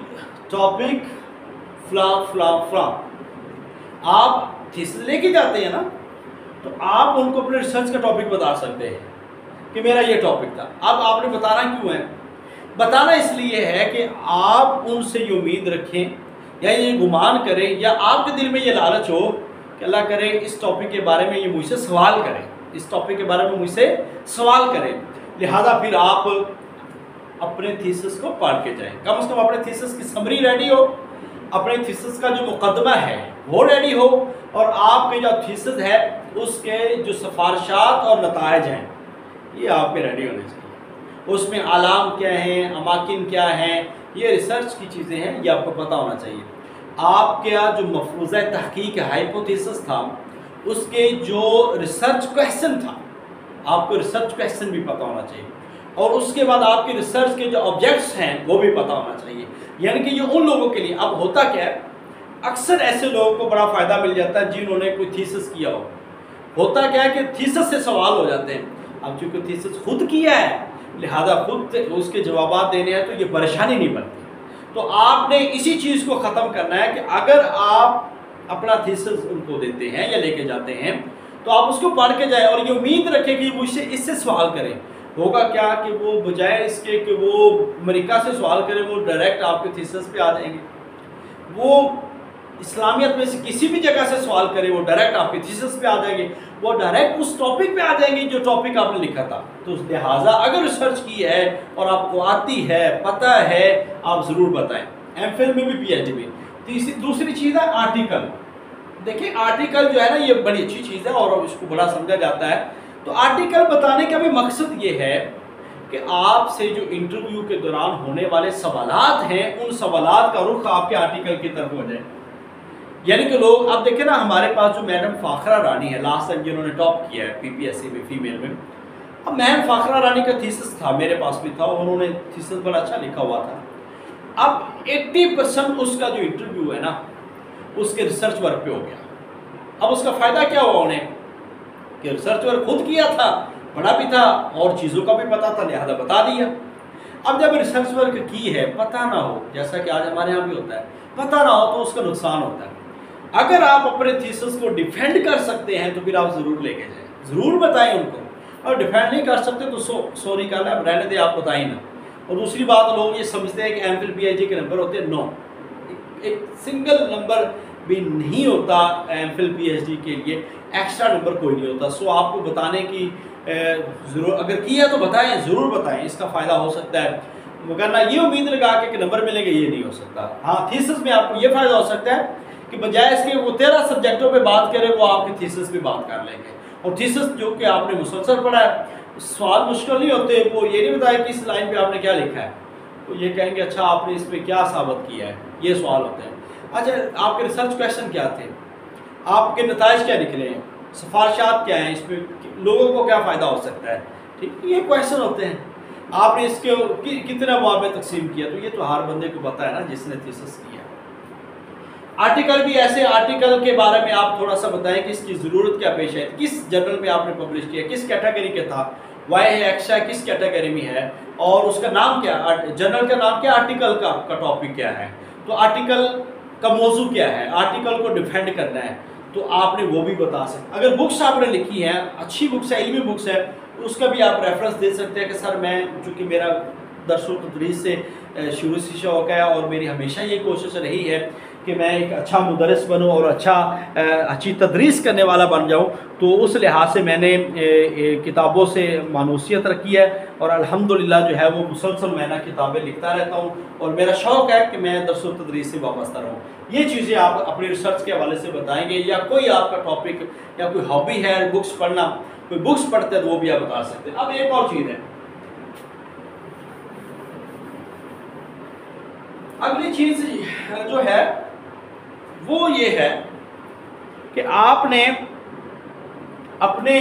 topic فلاں۔ آپ تھیسس لے کے جاتے ہیں نا، تو آپ ان کو اپنے ریسرچ کا ٹاپک بتا سکتے ہیں کہ میرا یہ ٹاپک تھا۔ اب آپ نے بتانا کیوں ہے؟ بتانا اس لیے ہے کہ آپ ان سے یہ امید رکھیں یا یہ گمان کریں یا آپ کے دل میں یہ لالچ ہو کہ اللہ کرے اس ٹاپک کے بارے میں یہ مجھ سے سوال کریں، اس ٹاپک کے بارے میں مجھ سے سوال کریں، لہٰذا پھر آپ اپنے تھیسس کو پڑھ کے جائیں، کم از کم اپنے تھیسس کی سمری ریڈی ہو، اپنے تھیسس کا جو مقدمہ ہے وہ ریڈی ہو، اور آپ کے جو تھیسس ہے اس کے جو سفارشات اور نتائج ہیں یہ آپ کے ریڈی ہونے چاہیے، اس میں علام کیا ہیں، اماکن کیا ہیں، یہ ریسرچ کی چیزیں ہیں، یہ آپ کو پتہ ہونا چاہیے۔ آپ کا جو مفروضہ تحقیق ہائپوتھیسس تھا اس کے جو ریسرچ کویسچن تھا، آپ کو ریسرچ کویسچن بھی پتہ ہونا چاہیے، اور اس کے بعد آپ کے ریسرچ کے جو آبجیکٹس ہیں وہ بھی پتہ ہونا چاہیے، یعنی کہ یہ ان لوگوں کے لیے اب ہوتا کیا ہے اکثر ایسے لوگوں کو بڑا فائدہ مل جاتا ہے جنہوں نے کوئی تھیسس کیا ہو. ہوتا کیا ہے کہ تھیسس سے سوال ہو جاتے ہیں. اب چونکہ تھیسس خود کیا ہے لہذا خود اس کے جوابات دینے ہیں تو یہ پریشانی نہیں بنتی. تو آپ نے اسی چیز کو ختم کرنا ہے کہ اگر آپ اپنا تھیسس ان کو دیتے ہیں یا لے کے جاتے ہیں تو آپ اس کو پڑھ کے جائیں اور یہ امید رکھیں کہ مجھ سے اس سے سوال کریں. ہوگا کیا کہ وہ بجائے اس کے کہ وہ امریکہ سے سوال کریں وہ ڈائریکٹ آپ کے تھیسس پہ آ جائیں گے. وہ اسلامیت میں سے کسی بھی جگہ سے سوال کرے وہ ڈائریکٹ آپ کے تھیسس پہ آ جائیں گے. وہ ڈائریکٹ اس ٹاپک پہ آ جائیں گے جو ٹاپک آپ نے لکھا تھا. تو لہٰذا اگر ریسرچ کی ہے اور آپ کو آتی ہے پتہ ہے آپ ضرور بتائیں. ایم فل میں بھی پی ایچ ڈی میں. دوسری چیز ہے آرٹیکل. دیکھیں آرٹیکل جو ہے نا یہ بڑی اچھی چیز ہے اور اس کو بڑا سمجھا جاتا ہے. تو آرٹیکل بتانے کا بھی مقصد یہ ہے کہ آپ سے جو انٹرویو کے دوران ہونے والے سوالات ہیں ان سوالات کا رخ آپ کے آرٹیکل کی طرف ہو جائے. یعنی کہ لوگ اب دیکھیں نا ہمارے پاس جو میڈم فاخرہ رانی ہے لاسٹ ٹائم جنہوں نے ٹاپ کیا ہے پی پی ایس سی میں فیمیل میں. اب میم فاخرہ رانی کا تھیسس تھا میرے پاس بھی تھا انہوں نے تھیسس بڑا اچھا لکھا ہوا تھا. اب 80% اس کا جو انٹرویو ہے نا اس کے ریسرچ ورک پہ ہو گیا. اب اس کا فائدہ کیا ہوا انہیں کہ ریسرچ ورک خود کیا تھا پڑھا بھی تھا اور چیزوں کا بھی پتا تھا لہذا بتا دیا. اب جب ریسرچ ورک کی ہے پتہ نہ ہو جیسا کہ آج ہمارے یہاں بھی ہوتا ہے پتہ نہ ہو تو اس کا نقصان ہوتا ہے. اگر آپ اپنے تھیسس کو ڈیفینڈ کر سکتے ہیں تو پھر آپ ضرور لے کے جائیں ضرور بتائیں ان کو. اور ڈیفینڈ نہیں کر سکتے تو سوری کر لیں رہنے دیں آپ بتائیں نا. اور دوسری بات لوگ یہ سمجھتے ہیں کہ M Phil P H D کے نمبر ہوتے ہیں. نو ایک سنگل نمبر بھی نہیں ہوتا M Phil P H D کے لیے ایکسٹرا نمبر کوئی نہیں ہوتا. سو آپ کو بتانے کی ضرور اگر کیا تو بتائیں ضرور بتائیں اس کا فائدہ ہو سکتا ہے. مگر یہ امید لگا کے کہ نمبر ملیں گے یہ نہیں ہو سکتا. ہاں تھیسس میں آپ کو یہ فائدہ ہو سکتا ہے کہ بجائے اس کے وہ 13 سبجیکٹوں پہ بات کرے وہ آپ کے تھیسس پہ بات کر لیں گے. اور تھیسس جو کہ آپ نے مسلسل پڑھا ہے سوال مشکل نہیں ہوتے. وہ یہ نہیں بتایا کہ اس لائن پہ آپ نے کیا لکھا ہے تو یہ کہیں گے اچھا آپ نے اس پہ کیا ثابت کیا ہے یہ سوال ہوتے ہیں. اچھا آپ کے ریسرچ کویشچن کیا تھے آپ کے نتائج کیا نکلے ہیں سفارشات کیا ہیں اس پہ لوگوں کو کیا فائدہ ہو سکتا ہے. ٹھیک یہ کویشچن ہوتے ہیں. آپ نے اس کے کتنے ابواب میں تقسیم کیا تو یہ تو ہر بندے کو پتہ ہے نا جس نے تھیسس کیا. آرٹیکل بھی ایسے آرٹیکل کے بارے میں آپ تھوڑا سا بتائیں کہ اس کی ضرورت کیا پیش ہے کس جرنل میں آپ نے پبلش کیا کس کیٹیگری کے تھا وائی ہے ایکسٹرا کس کیٹیگری میں ہے اور اس کا نام کیا جرنل کا نام کیا آرٹیکل کا ٹاپک کیا ہے. تو آرٹیکل کا موضوع کیا ہے آرٹیکل کو ڈیفینڈ کرنا ہے تو آپ نے وہ بھی بتا سکتے. اگر بکس آپ نے لکھی ہیں اچھی بکس ہے علمی بکس ہے اس کا بھی آپ ریفرنس دے سکتے ہیں کہ سر میں چونکہ میرا درس و تدریس سے شروع سے شوق ہے اور میری ہمیشہ یہ کوشش رہی ہے کہ میں ایک اچھا مدرس بنوں اور اچھی تدریس کرنے والا بن جاؤں. تو اس لحاظ سے میں نے کتابوں سے مانوسیت رکھی ہے اور الحمدللہ جو ہے وہ مسلسل میں کتابیں لکھتا رہتا ہوں اور میرا شوق ہے کہ میں درس و تدریس سے وابستہ رہوں. یہ چیزیں آپ اپنے ریسرچ کے حوالے سے بتائیں گے یا کوئی آپ کا ٹاپک یا کوئی ہابی ہے بکس پڑھنا کوئی بکس پڑھتے ہیں تو وہ بھی آپ بتا سکتے ہیں. اب ایک اور چیز ہے اگلی چیز جو ہے وہ یہ ہے کہ آپ نے اپنے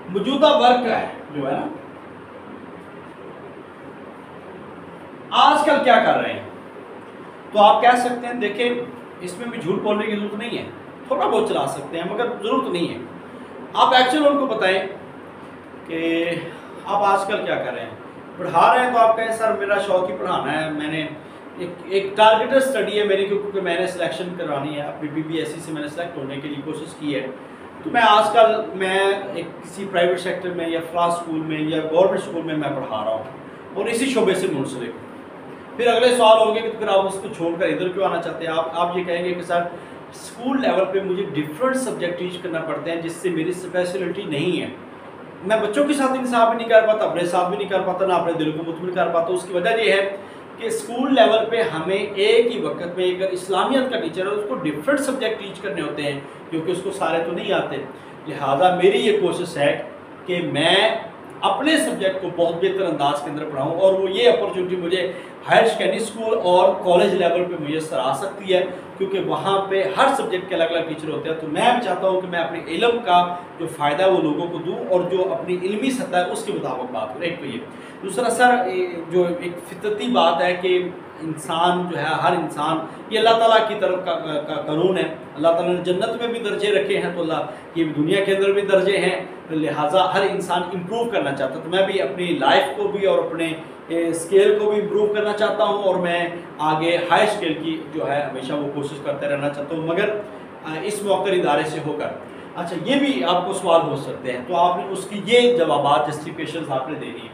موجودہ ورک ہے جو ہے نا آج کل کیا کر رہے ہیں تو آپ کہہ سکتے ہیں دیکھیں اس میں بھی جھوٹ بولنے کی ضرورت نہیں ہے تھوڑا بہت چلا سکتے ہیں مگر ضرورت نہیں ہے. آپ ایکچوئل ان کو بتائیں کہ آپ آج کل کیا کر رہے ہیں پڑھا رہے ہیں تو آپ کہیں سر میرا شوق ہی پڑھانا ہے میں نے ایک ٹارگیٹڈ اسٹڈی ہے میری کیونکہ میں نے سلیکشن کرانی ہے اپنی بی بی ایس سی سے میں نے سلیکٹ ہونے کے لیے کوشش کی ہے. تو میں آج کل میں ایک کسی پرائیویٹ سیکٹر میں یا فلاح اسکول میں یا گورنمنٹ اسکول میں پڑھا رہا ہوں اور اسی شعبے سے منسلک. پھر اگلے سوال ہوں گے کہ پھر آپ اس کو چھوڑ کر ادھر کیوں آنا چاہتے ہیں. آپ یہ کہیں گے کہ سر اسکول لیول پہ مجھے ڈفرینٹ سبجیکٹ ٹیچ کرنا پڑتے ہیں جس سے میری اسپیشلٹی نہیں ہے. میں بچوں کے ساتھ انصاف بھی نہیں کر پاتا اپنے ساتھ بھی نہیں کر پاتا نہ اپنے دل کو مطمئن کر پاتا. اس کی وجہ یہ ہے کہ اسکول لیول پہ ہمیں ایک ہی وقت میں اگر اسلامیت کا ٹیچر ہے اس کو ڈفرینٹ سبجیکٹ ٹیچ کرنے ہوتے ہیں کیونکہ اس کو سارے تو نہیں آتے. لہٰذا میری یہ کوشش ہے کہ میں اپنے سبجیکٹ کو بہت بہتر انداز کے اندر پڑھاؤں اور وہ یہ اپرچونٹی مجھے ہائر سیکنڈری اسکول اور کالج لیول پہ میسر آ سکتی ہے کیونکہ وہاں پہ ہر سبجیکٹ کے الگ الگ ٹیچر ہوتے ہیں. تو میں بھی چاہتا ہوں کہ میں اپنے علم کا جو فائدہ ہے وہ لوگوں کو دوں اور جو اپنی علمی سطح ہے اس کے مطابق بات کروں. ایک تو یہ. دوسرا سر جو ایک فطرتی بات ہے کہ انسان جو ہے ہر انسان یہ اللہ تعالیٰ کی طرف کا قانون ہے. اللہ تعالیٰ نے جنت میں بھی درجے رکھے ہیں تو اللہ یہ دنیا کے اندر بھی درجے ہیں, لہٰذا ہر انسان امپروو کرنا چاہتا. تو میں بھی اپنی لائف کو بھی اور اپنے اسکیل کو بھی امپروو کرنا چاہتا ہوں اور میں آگے ہائی اسکیل کی جو ہے ہمیشہ وہ کوشش کرتے رہنا چاہتا ہوں, مگر اس موقع ادارے سے ہو کر. اچھا یہ بھی آپ کو سوال ہو سکتے ہیں, تو آپ نے اس کی یہ جوابات جسٹیفیکیشنز آپ نے دے دی.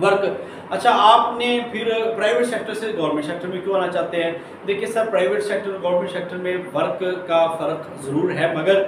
ورک, اچھا آپ نے پھر پرائیویٹ سیکٹر سے گورنمنٹ سیکٹر میں کیوں آنا چاہتے ہیں؟ دیکھیے سر, پرائیویٹ سیکٹر اور گورنمنٹ سیکٹر میں ورک کا فرق ضرور ہے, مگر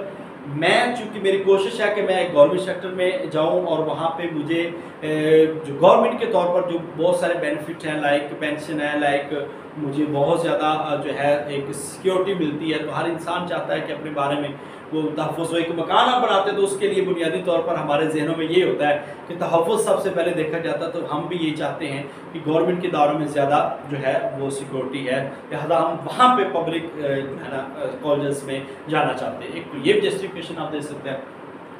میں چونکہ میری کوشش ہے کہ میں ایک گورنمنٹ سیکٹر میں جاؤں اور وہاں پہ مجھے جو گورنمنٹ کے طور پر جو بہت سارے بینیفٹ ہیں, لائک پینشن ہے, لائک مجھے بہت زیادہ جو ہے ایک سیکیورٹی ملتی ہے. تو ہر انسان چاہتا ہے کہ اپنے بارے میں وہ تحفظ ہو. ایک مکان آپ بناتے تو اس کے لیے بنیادی طور پر ہمارے ذہنوں میں یہ ہوتا ہے کہ تحفظ سب سے پہلے دیکھا جاتا ہے. تو ہم بھی یہ چاہتے ہیں کہ گورنمنٹ کے داروں میں زیادہ جو ہے وہ سیکورٹی ہے, لہٰذا ہم وہاں پہ پبلک کالجز میں جانا چاہتے ہیں. ایک تو یہ جسٹیفیکیشن آپ دے سکتے ہیں.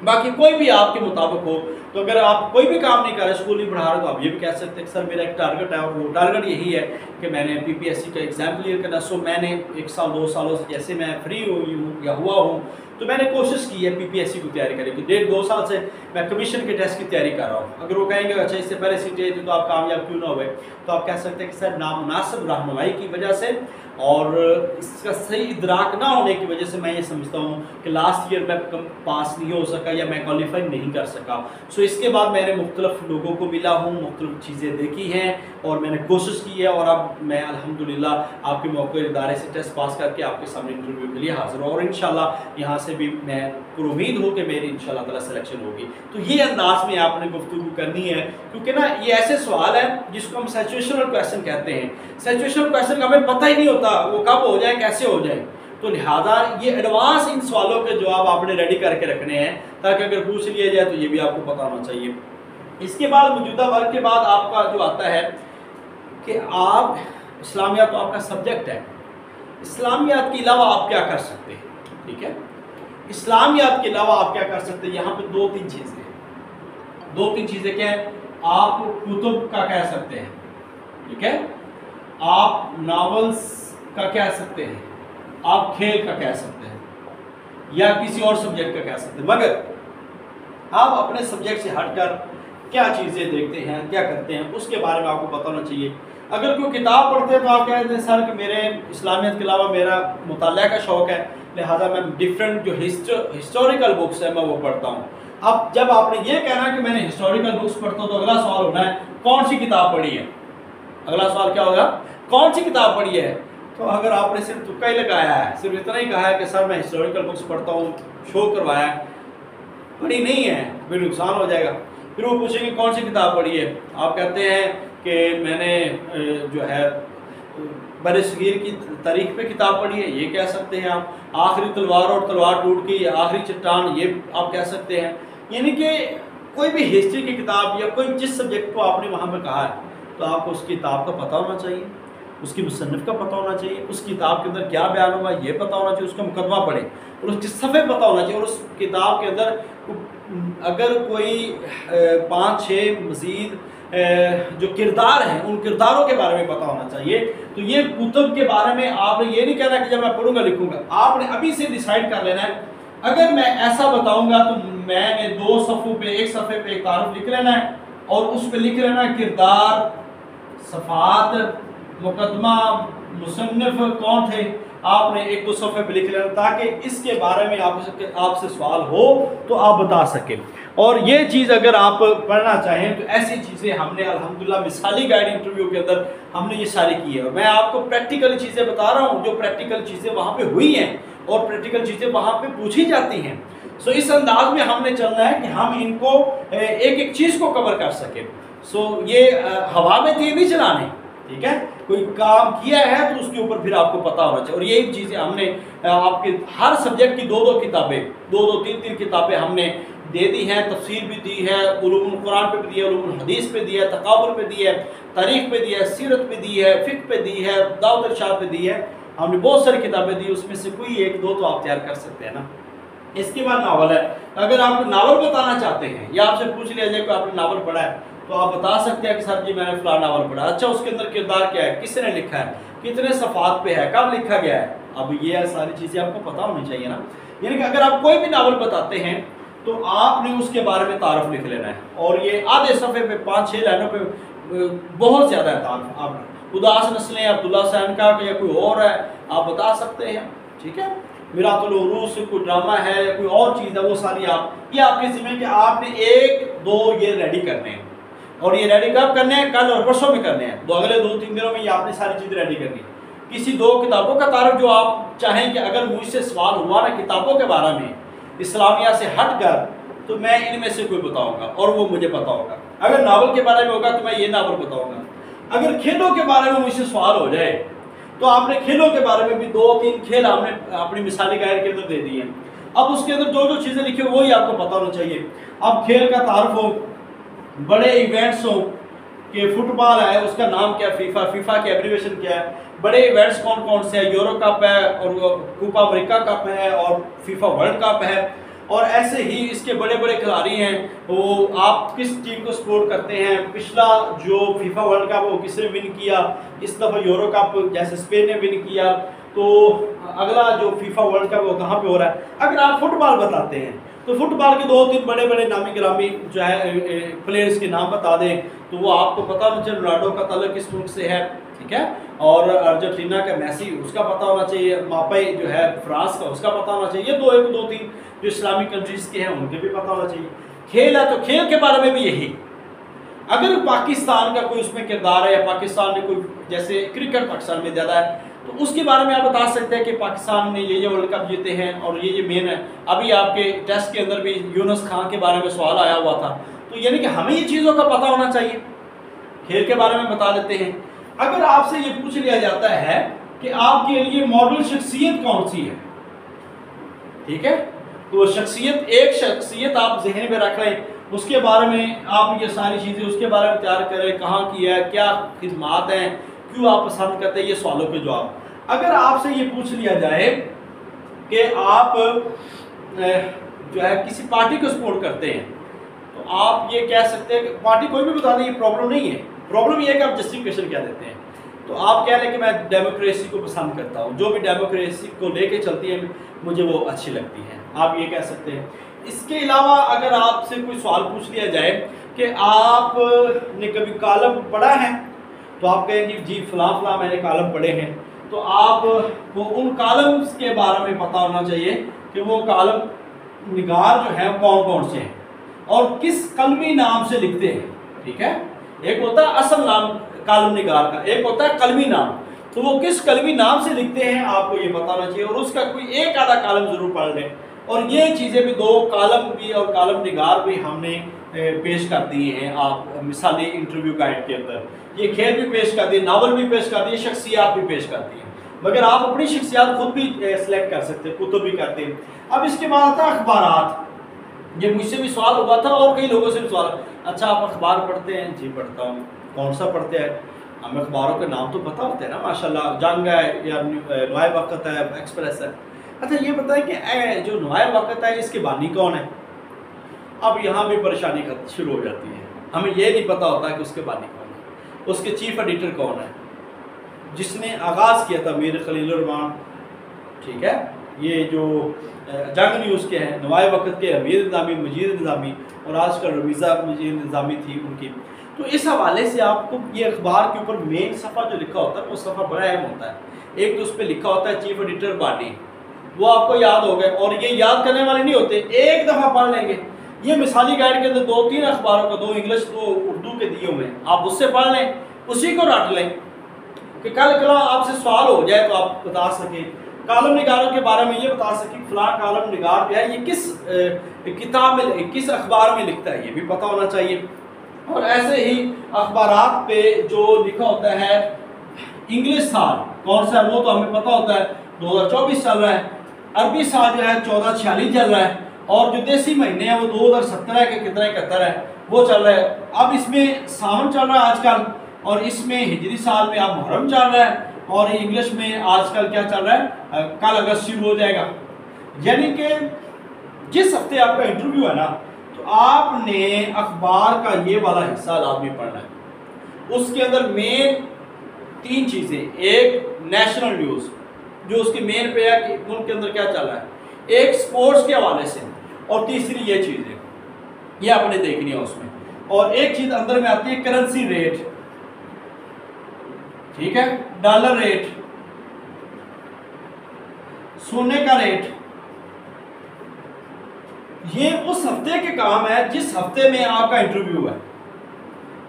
باقی کوئی بھی آپ کے مطابق ہو, تو اگر آپ کوئی بھی کام نہیں کر رہے, اسکول نہیں پڑھا رہے, تو آپ یہ بھی کہہ سکتے ہیں کہ سر میرا ایک ٹارگٹ ہے اور وہ ٹارگٹ یہی ہے کہ میں نے PPSC کا ایگزام کلیئر کرنا. سو میں نے 1 سال 2 سالوں سے جیسے میں فری ہوئی ہوں یا ہوا ہوں تو میں نے کوشش کی ہے PPSC کی تیاری کرنے کی. 1.5-2 سال سے میں کمیشن کے ٹیسٹ کی تیاری کر رہا ہوں. اگر وہ کہیں گے اچھا اس سے پہلے CTI تھی تو آپ کامیاب کیوں نہ ہوئے, تو آپ کہہ سکتے ہیں کہ سر نامناسب رہنمائی کی وجہ سے اور اس کا صحیح ادراک نہ ہونے کی وجہ سے میں یہ سمجھتا ہوں کہ لاسٹ ایئر میں پاس نہیں ہو سکا یا میں کوالیفائی نہیں کر سکا. سو اس کے بعد میں نے مختلف لوگوں کو ملا ہوں, مختلف چیزیں دیکھی ہیں اور میں نے کوشش کی ہے, اور اب میں الحمدللہ آپ کے موقع ادارے سے ٹیسٹ پاس کر کے آپ کے سامنے انٹرویو کے لیے حاضر ہوں, اور انشاءاللہ یہاں سے بھی میں پر امید ہوں کہ میری انشاءاللہ تعالیٰ سلیکشن ہوگی. تو یہ انداز میں آپ نے گفتگو کرنی ہے, کیونکہ نا یہ ایسے سوال ہے جس کو ہم سچویشنل کویشچن کہتے ہیں. سچویشنل کویشچن کا ہمیں پتہ ہی نہیں ہوتا وہ کب ہو جائے, کیسے ہو جائے. تو لہٰذا یہ ایڈوانس ان سوالوں کے جواب آپ نے ریڈی کر کے رکھنے ہیں تاکہ اگر پوچھ لیا جائے تو یہ بھی آپ کو پتہ ہونا چاہیے. اس کے بعد موجودہ ورک کے بعد آپ کا جو آتا ہے کہ آپ اسلامیات تو آپ کا سبجیکٹ ہے, اسلامیات کے علاوہ آپ کیا کر سکتے ہیں. ٹھیک ہے, اسلامیات کے علاوہ آپ کیا کر سکتے ہیں. یہاں پہ 2-3 چیزیں ہیں. 2-3 چیزیں کیا ہیں؟ آپ کتب کا کہہ سکتے ہیں, ٹھیک ہے, آپ ناولز کا کہہ سکتے ہیں, آپ کھیل کا کہہ سکتے ہیں, یا کسی اور سبجیکٹ کا کہہ سکتے ہیں. مگر آپ اپنے سبجیکٹ سے ہٹ کر کیا چیزیں دیکھتے ہیں, کیا کرتے ہیں, اس کے بارے میں آپ کو پتہ ہونا چاہیے. اگر کوئی کتاب پڑھتے ہیں تو آپ کہتے ہیں سر کہ میرے اسلامیات کے علاوہ میرا مطالعہ کا شوق ہے, لہٰذا میں ڈفرینٹ جو ہسٹوریکل بکس ہیں میں وہ پڑھتا ہوں. اب جب آپ نے یہ کہنا کہ میں نے ہسٹوریکل بکس پڑھتا ہوں تو اگلا سوال ہونا ہے کون سی کتاب پڑھی ہے. اگلا سوال کیا ہوگا, کون سی کتاب پڑھی ہے. تو اگر آپ نے صرف تکا ہی لگایا ہے, صرف اتنا ہی کہا ہے کہ سر میں ہسٹوریکل بکس پڑھتا ہوں, شو کروایا ہے, پڑھی نہیں ہے, پھر نقصان ہو جائے گا. پھر وہ پوچھیں گے کون سی کتاب پڑھی ہے, آپ کہتے ہیں کہ میں نے جو ہے بر صغیر کی تاریخ پہ کتاب پڑھی ہے, یہ کہہ سکتے ہیں آپ. آخری تلوار اور تلوار ٹوٹ گئی, آخری چٹان, یہ آپ کہہ سکتے ہیں. یعنی کہ کوئی بھی ہسٹری کی کتاب یا کوئی جس سبجیکٹ کو آپ نے وہاں پہ کہا ہے تو آپ کو اس کتاب کا پتہ ہونا چاہیے, اس کی مصنف کا پتہ ہونا چاہیے, اس کتاب کے اندر کیا بیان ہوا یہ پتہ ہونا چاہیے, اس کا مقدمہ پڑھیں اور اس کے صفحے پتہ ہونا چاہیے, اور اس کتاب کے اندر اگر کوئی 5-6 مزید جو کردار ہیں ان کرداروں کے بارے میں پتہ ہونا چاہیے. تو یہ کتب کے بارے میں آپ نے یہ نہیں کہنا کہ جب میں پڑھوں گا لکھوں گا, آپ نے ابھی سے ڈیسائیڈ کر لینا ہے. اگر میں ایسا بتاؤں گا تو میں نے 2 صفحوں پہ 1 صفحے پہ ایک تعارف لکھ لینا ہے اور اس پہ لکھ لینا ہے کردار, صفحات, مقدمہ, مصنف کون تھے, آپ نے 1-2 صفحے پہ لکھ لینا تاکہ اس کے بارے میں آپ سے سوال ہو تو آپ بتا سکیں. اور یہ چیز اگر آپ پڑھنا چاہیں تو ایسی چیزیں ہم نے الحمدللہ مثالی گائیڈ انٹرویو کے اندر ہم نے یہ ساری کی ہے, اور میں آپ کو پریکٹیکل چیزیں بتا رہا ہوں جو پریکٹیکل چیزیں وہاں پہ ہوئی ہیں اور پریکٹیکل چیزیں وہاں پہ پوچھی جاتی ہیں. سو اس انداز میں ہم نے چلنا ہے کہ ہم ان کو ایک ایک چیز کو کور کر سکیں. سو یہ ہوا میں تیر نہیں چلانے, ٹھیک ہے, کوئی کام کیا ہے تو اس کے اوپر پھر آپ کو پتہ ہونا چاہیے. اور یہی چیزیں ہم نے آپ کے ہر سبجیکٹ کی 2-2 کتابیں 2-3 کتابیں ہم نے دے دی ہیں, تفسیر بھی دی ہے, علوم القرآن پہ بھی دی ہے, علوم الحدیث پہ دی ہے, تقابل پہ دی ہے, تاریخ پہ دی ہے, سیرت پہ دی ہے, فقہ پہ دی ہے, دعوت ارشاد پہ دی ہے. ہم نے بہت ساری کتابیں دی، اس میں سے کوئی ایک دو تو آپ تیار کر سکتے ہیں نا۔ اس کے بعد ناول ہے، اگر آپ ناول بتانا چاہتے ہیں یا آپ سے پوچھ لیا جائے کہ آپ نے ناول پڑھا ہے تو آپ بتا سکتے ہیں کہ سر جی میں نے فلاں ناول پڑھا، اچھا اس کے اندر کردار کیا ہے، کس نے لکھا ہے، کتنے صفحات پہ ہے، کب لکھا گیا ہے۔ اب یہ ساری چیزیں آپ کو پتہ ہونی چاہیے نا، یعنی کہ اگر آپ کوئی بھی ناول بتاتے ہیں تو آپ نے اس کے بارے میں تعارف لکھ لینا ہے، اور یہ آدھے صفحے پہ 5-6 لائنوں پہ بہت زیادہ ہے تعارف۔ آپ اداس نسلیں عبداللہ حسین کا یا کوئی اور ہے آپ بتا سکتے ہیں، ٹھیک ہے۔ میرات العروس کوئی ڈرامہ ہے یا کوئی اور چیز ہے، وہ ساری آپ، یہ آپ کے ذمہ کہ آپ نے 1-2 یہ ریڈی کرنے ہیں، اور یہ ریڈی کب کرنے ہیں؟ کل اور پرسوں میں کرنے ہیں، اگلے 2-3 دنوں میں یہ آپ نے ساری چیزیں ریڈی کرنی ہے۔ کسی 2 کتابوں کا تعارف جو آپ چاہیں کہ اگر مجھ سے سوال ہوا نا کتابوں کے بارے میں اسلامیہ سے ہٹ کر تو میں ان میں سے کوئی بتاؤں گا اور وہ مجھے پتا ہوگا۔ اگر ناول کے بارے میں ہوگا تو میں یہ ناول بتاؤں گا۔ اگر کھیلوں کے بارے میں مجھ سے سوال ہو جائے تو آپ نے کھیلوں کے بارے میں بھی 2-3 کھیل آپ نے اپنی مثالی گائیڈ کے اندر دے دی ہیں، اب اس کے اندر جو جو چیزیں لکھی وہی آپ کو پتہ ہونا چاہیے۔ اب کھیل کا تعارف ہو، بڑے ایونٹس ہوں کہ فٹ بال ہے اس کا نام کیا، فیفا کی ایبریویشن کیا ہے، بڑے ایونٹس کون کون سے ہیں، یورو کپ ہے اور کوپا امریکہ کپ ہے اور فیفا ورلڈ کپ ہے، اور ایسے ہی اس کے بڑے بڑے کھلاڑی ہیں، وہ آپ کس ٹیم کو سپورٹ کرتے ہیں، پچھلا جو فیفا ورلڈ کپ وہ کس نے ون کیا، اس دفعہ یورو کپ جیسے اسپین نے ون کیا، تو اگلا جو فیفا ورلڈ کپ وہ کہاں پہ ہو رہا ہے۔ اگر آپ فٹ بال بتاتے ہیں تو فٹ بال کے 2-3 بڑے بڑے نامی گرامی جو ہے پلیئرز کے نام بتا دیں تو وہ آپ کو پتہ ہونا چاہیے، رونالڈو کا تعلق کس ملک سے ہے، ٹھیک ہے، اور ارجنٹینا کا میسی اس کا پتہ ہونا چاہیے، ماپائی جو ہے فرانس کا اس کا پتہ ہونا چاہیے، 2-3 جو اسلامی کنٹریز کے ہیں ان کے بھی پتہ ہونا چاہیے۔ کھیل ہے تو کھیل کے بارے میں بھی یہی، اگر پاکستان کا کوئی اس میں کردار ہے یا پاکستان نے کوئی جیسے کرکٹ پاکستان میں زیادہ ہے تو اس کے بارے میں آپ بتا سکتے ہیں کہ پاکستان نے یہ ورلڈ کپ جیتے ہیں اور یہ مین ہے۔ ابھی آپ کے ٹیسٹ کے اندر بھی یونس خان کے بارے میں سوال آیا ہوا تھا، تو یعنی کہ ہمیں یہ چیزوں کا پتہ ہونا چاہیے، کھیل کے بارے میں بتا دیتے ہیں۔ اگر آپ سے یہ پوچھ لیا جاتا ہے کہ آپ کے لیے ماڈل شخصیت کون سی ہے، ٹھیک ہے، تو شخصیت، ایک شخصیت آپ ذہن میں رکھ لیں، اس کے بارے میں آپ یہ ساری چیزیں اس کے بارے میں تیار کریں، کہاں کی ہے، کیا خدمات ہیں، کیوں آپ پسند کرتے ہیں، یہ سوالوں کے جواب۔ اگر آپ سے یہ پوچھ لیا جائے کہ آپ جو ہے کسی پارٹی کو سپورٹ کرتے ہیں تو آپ یہ کہہ سکتے ہیں کہ پارٹی کوئی بھی بتا دیں، یہ پرابلم نہیں ہے، پرابلم یہ ہے کہ آپ جسٹیفیکیشن کیا دیتے ہیں۔ تو آپ کہہ لیں کہ میں ڈیموکریسی کو پسند کرتا ہوں، جو بھی ڈیموکریسی کو لے کے چلتی ہے مجھے وہ اچھی لگتی ہے، آپ یہ کہہ سکتے ہیں۔ اس کے علاوہ اگر آپ سے کوئی سوال پوچھ لیا جائے کہ آپ نے کبھی کالم پڑھا ہے تو آپ کہیں گے جی فلاں فلاں میں نے کالم پڑھے ہیں، تو آپ کو ان کالمز کے بارے میں پتہ ہونا چاہیے کہ وہ کالم نگار جو ہیں کون کون سے ہیں اور کس قلمی نام سے لکھتے ہیں، ٹھیک ہے، ایک ہوتا ہے اصل نام کالم نگار کا، ایک ہوتا ہے قلمی نام، تو وہ کس قلمی نام سے لکھتے ہیں آپ کو یہ پتہ ہونا چاہیے، اور اس کا کوئی ایک آدھا کالم ضرور پڑھ لیں۔ اور یہ چیزیں بھی 2 کالم بھی اور کالم نگار بھی ہم نے پیش کر دیے ہیں آپ مثالی انٹرویو گائیڈ کے اندر، یہ کھیل بھی پیش کر دیے، ناول بھی پیش کر دیے، شخصیات بھی پیش کر دیے، مگر آپ اپنی شخصیات خود بھی سلیکٹ کر سکتے ہیں، کتب بھی کرتے ہیں۔ اب اس کے بعد آتا ہے اخبارات، یہ مجھ سے بھی سوال ہوا تھا اور کئی لوگوں سے بھی سوال، اچھا آپ اخبار پڑھتے ہیں؟ جی پڑھتا ہوں۔ کون سا پڑھتے ہیں؟ ہمیں اخباروں کے نام تو پتہ ہوتے ہیں نا ماشاءاللہ، جنگ ہے یا نوائے وقت ہے، ایکسپریس ہے۔ اچھا یہ بتائیں کہ جو نوائے وقت ہے اس کے بانی کون ہے؟ اب یہاں بھی پریشانی شروع ہو جاتی ہے، ہمیں یہ نہیں پتہ ہوتا کہ اس کے بانی کون ہے، اس کے چیف ایڈیٹر کون ہے، جس نے آغاز کیا تھا میر خلیل الرحمان، ٹھیک ہے، یہ جو جنگ نیوز کے ہیں، نوائے وقت کے امیر نظامی، مجید نظامی، اور آج کل رمیزہ مجید نظامی تھی ان کی۔ تو اس حوالے سے آپ کو یہ اخبار کے اوپر مین صفحہ جو لکھا ہوتا ہے وہ صفحہ بڑا اہم ہوتا ہے، ایک تو اس پہ لکھا ہوتا ہے چیف ایڈیٹر باڈی، وہ آپ کو یاد ہو گئے، اور یہ یاد کرنے والے نہیں ہوتے، ایک دفعہ پڑھ لیں گے۔ یہ مثالی گائیڈ کے اندر 2-3 اخباروں کا، 2 انگلش 2 اردو کے دیے ہوئے ہیں، آپ اس سے پڑھ لیں، اسی کو رٹ لیں کہ کل کلا آپ سے سوال ہو جائے تو آپ بتا سکیں۔ کالم نگاروں کے بارے میں یہ بتا سکیں کہ فلاں کالم نگار جو ہے یہ کس کتاب میں، کس اخبار میں لکھتا ہے، یہ بھی پتہ ہونا چاہیے۔ اور ایسے ہی اخبارات پہ جو لکھا ہوتا ہے انگلش سال کون سا ہے وہ تو ہمیں پتہ ہوتا ہے 2024 چل رہا ہے، عربی سال جو ہے 1446 چل رہا ہے، اور جو دیسی مہینے ہیں وہ 2017 کے کتنا 71 ہے وہ چل رہا ہے۔ اب اس میں ساون چل رہا ہے آج کل، اور اس میں ہجری سال میں اب محرم چل رہا ہے، اور انگلش میں آج کل کیا چل رہا ہے، کل اگست شروع ہو جائے گا. یعنی کہ جس ہفتے آپ کا انٹرویو ہے نا، تو آپ نے اخبار کا یہ والا حصہ لازمی پڑھنا ہے. اس کے اندر مین 3 چیزیں، ایک نیشنل نیوز جو اس کی مین پہ ہے کہ ملک کے اندر کیا چل رہا ہے، ایک سپورٹس کے حوالے سے، اور تیسری یہ چیزیں یہ آپ نے دیکھنی ہے اس میں. اور ایک چیز اندر میں آتی ہے کرنسی ریٹ، ٹھیک ہے، ڈالر ریٹ، سونے کا ریٹ. یہ اس ہفتے کے کام ہے جس ہفتے میں آپ کا انٹرویو ہے.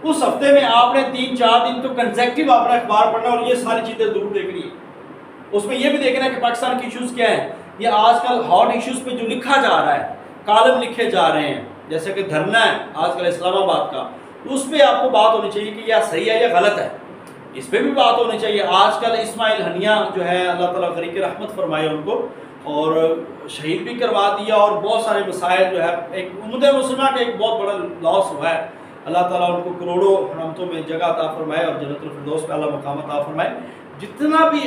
اس ہفتے میں آپ نے 3-4 دن تو کنزیکٹیو آپ نے اخبار پڑھنا اور یہ ساری چیزیں ضرور دیکھنی ہے. اس میں یہ بھی دیکھنا ہے کہ پاکستان کے ایشوز کیا ہیں. یہ آج کل ہاٹ ایشوز پہ جو لکھا جا رہا ہے، کالم لکھے جا رہے ہیں، جیسے کہ دھرنا ہے آج کل اسلام آباد کا، اس پہ آپ کو بات ہونی چاہیے کہ یہ صحیح ہے یا غلط ہے، اس پہ بھی بات ہونی چاہیے. آج کل اسماعیل ہنیہ جو ہے، اللہ تعالیٰ غریق رحمت فرمائے ان کو، اور شہید بھی کروا دیا، اور بہت سارے مسائل جو ہے، ایک امت مسلمہ کا ایک بہت بڑا لاس ہوا ہے. اللہ تعالیٰ ان کو کروڑوں رحمتوں میں جگہ عطا فرمائے اور جنت الفردوس پہ اللہ مقام عطا فرمائے. جتنا بھی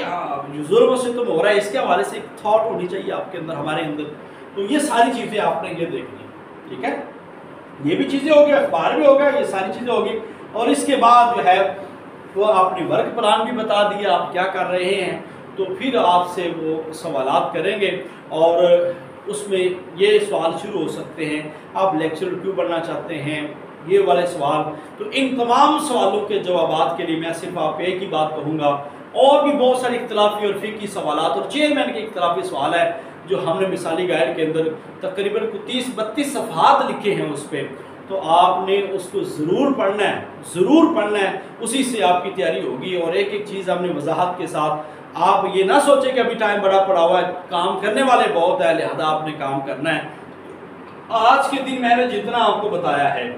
ظلم و ستم ہو رہا ہے، اس کے حوالے سے ایک تھاٹ ہونی چاہیے آپ کے اندر، ہمارے اندر. تو یہ ساری چیزیں آپ نے یہ دیکھنی ہے، ٹھیک ہے. یہ بھی چیزیں ہوگی، اخبار بھی ہوگا، یہ ساری چیزیں ہوگی. اور اس کے بعد جو ہے وہ آپ نے ورک پلان بھی بتا دیا آپ کیا کر رہے ہیں. تو پھر آپ سے وہ سوالات کریں گے، اور اس میں یہ سوال شروع ہو سکتے ہیں، آپ لیکچر کیوں پڑھنا چاہتے ہیں، یہ والے سوال. تو ان تمام سوالوں کے جوابات کے لیے میں صرف آپ ایک ہی بات کہوں گا. اور بھی بہت سارے اختلافی اور فقہی سوالات اور چیئرمین کے اختلافی سوال ہے جو ہم نے مثالی گائیڈ کے اندر تقریباً 30-32 صفحات لکھے ہیں اس پہ. تو آپ نے اس کو ضرور پڑھنا ہے، ضرور پڑھنا ہے، اسی سے آپ کی تیاری ہوگی. اور ایک ایک چیز ہم نے وضاحت کے ساتھ، آپ یہ نہ سوچیں کہ ابھی ٹائم بڑا پڑا ہوا ہے، کام کرنے والے بہت ہے، لہذا آپ نے کام کرنا ہے. آج کے دن میں نے جتنا آپ کو بتایا ہے،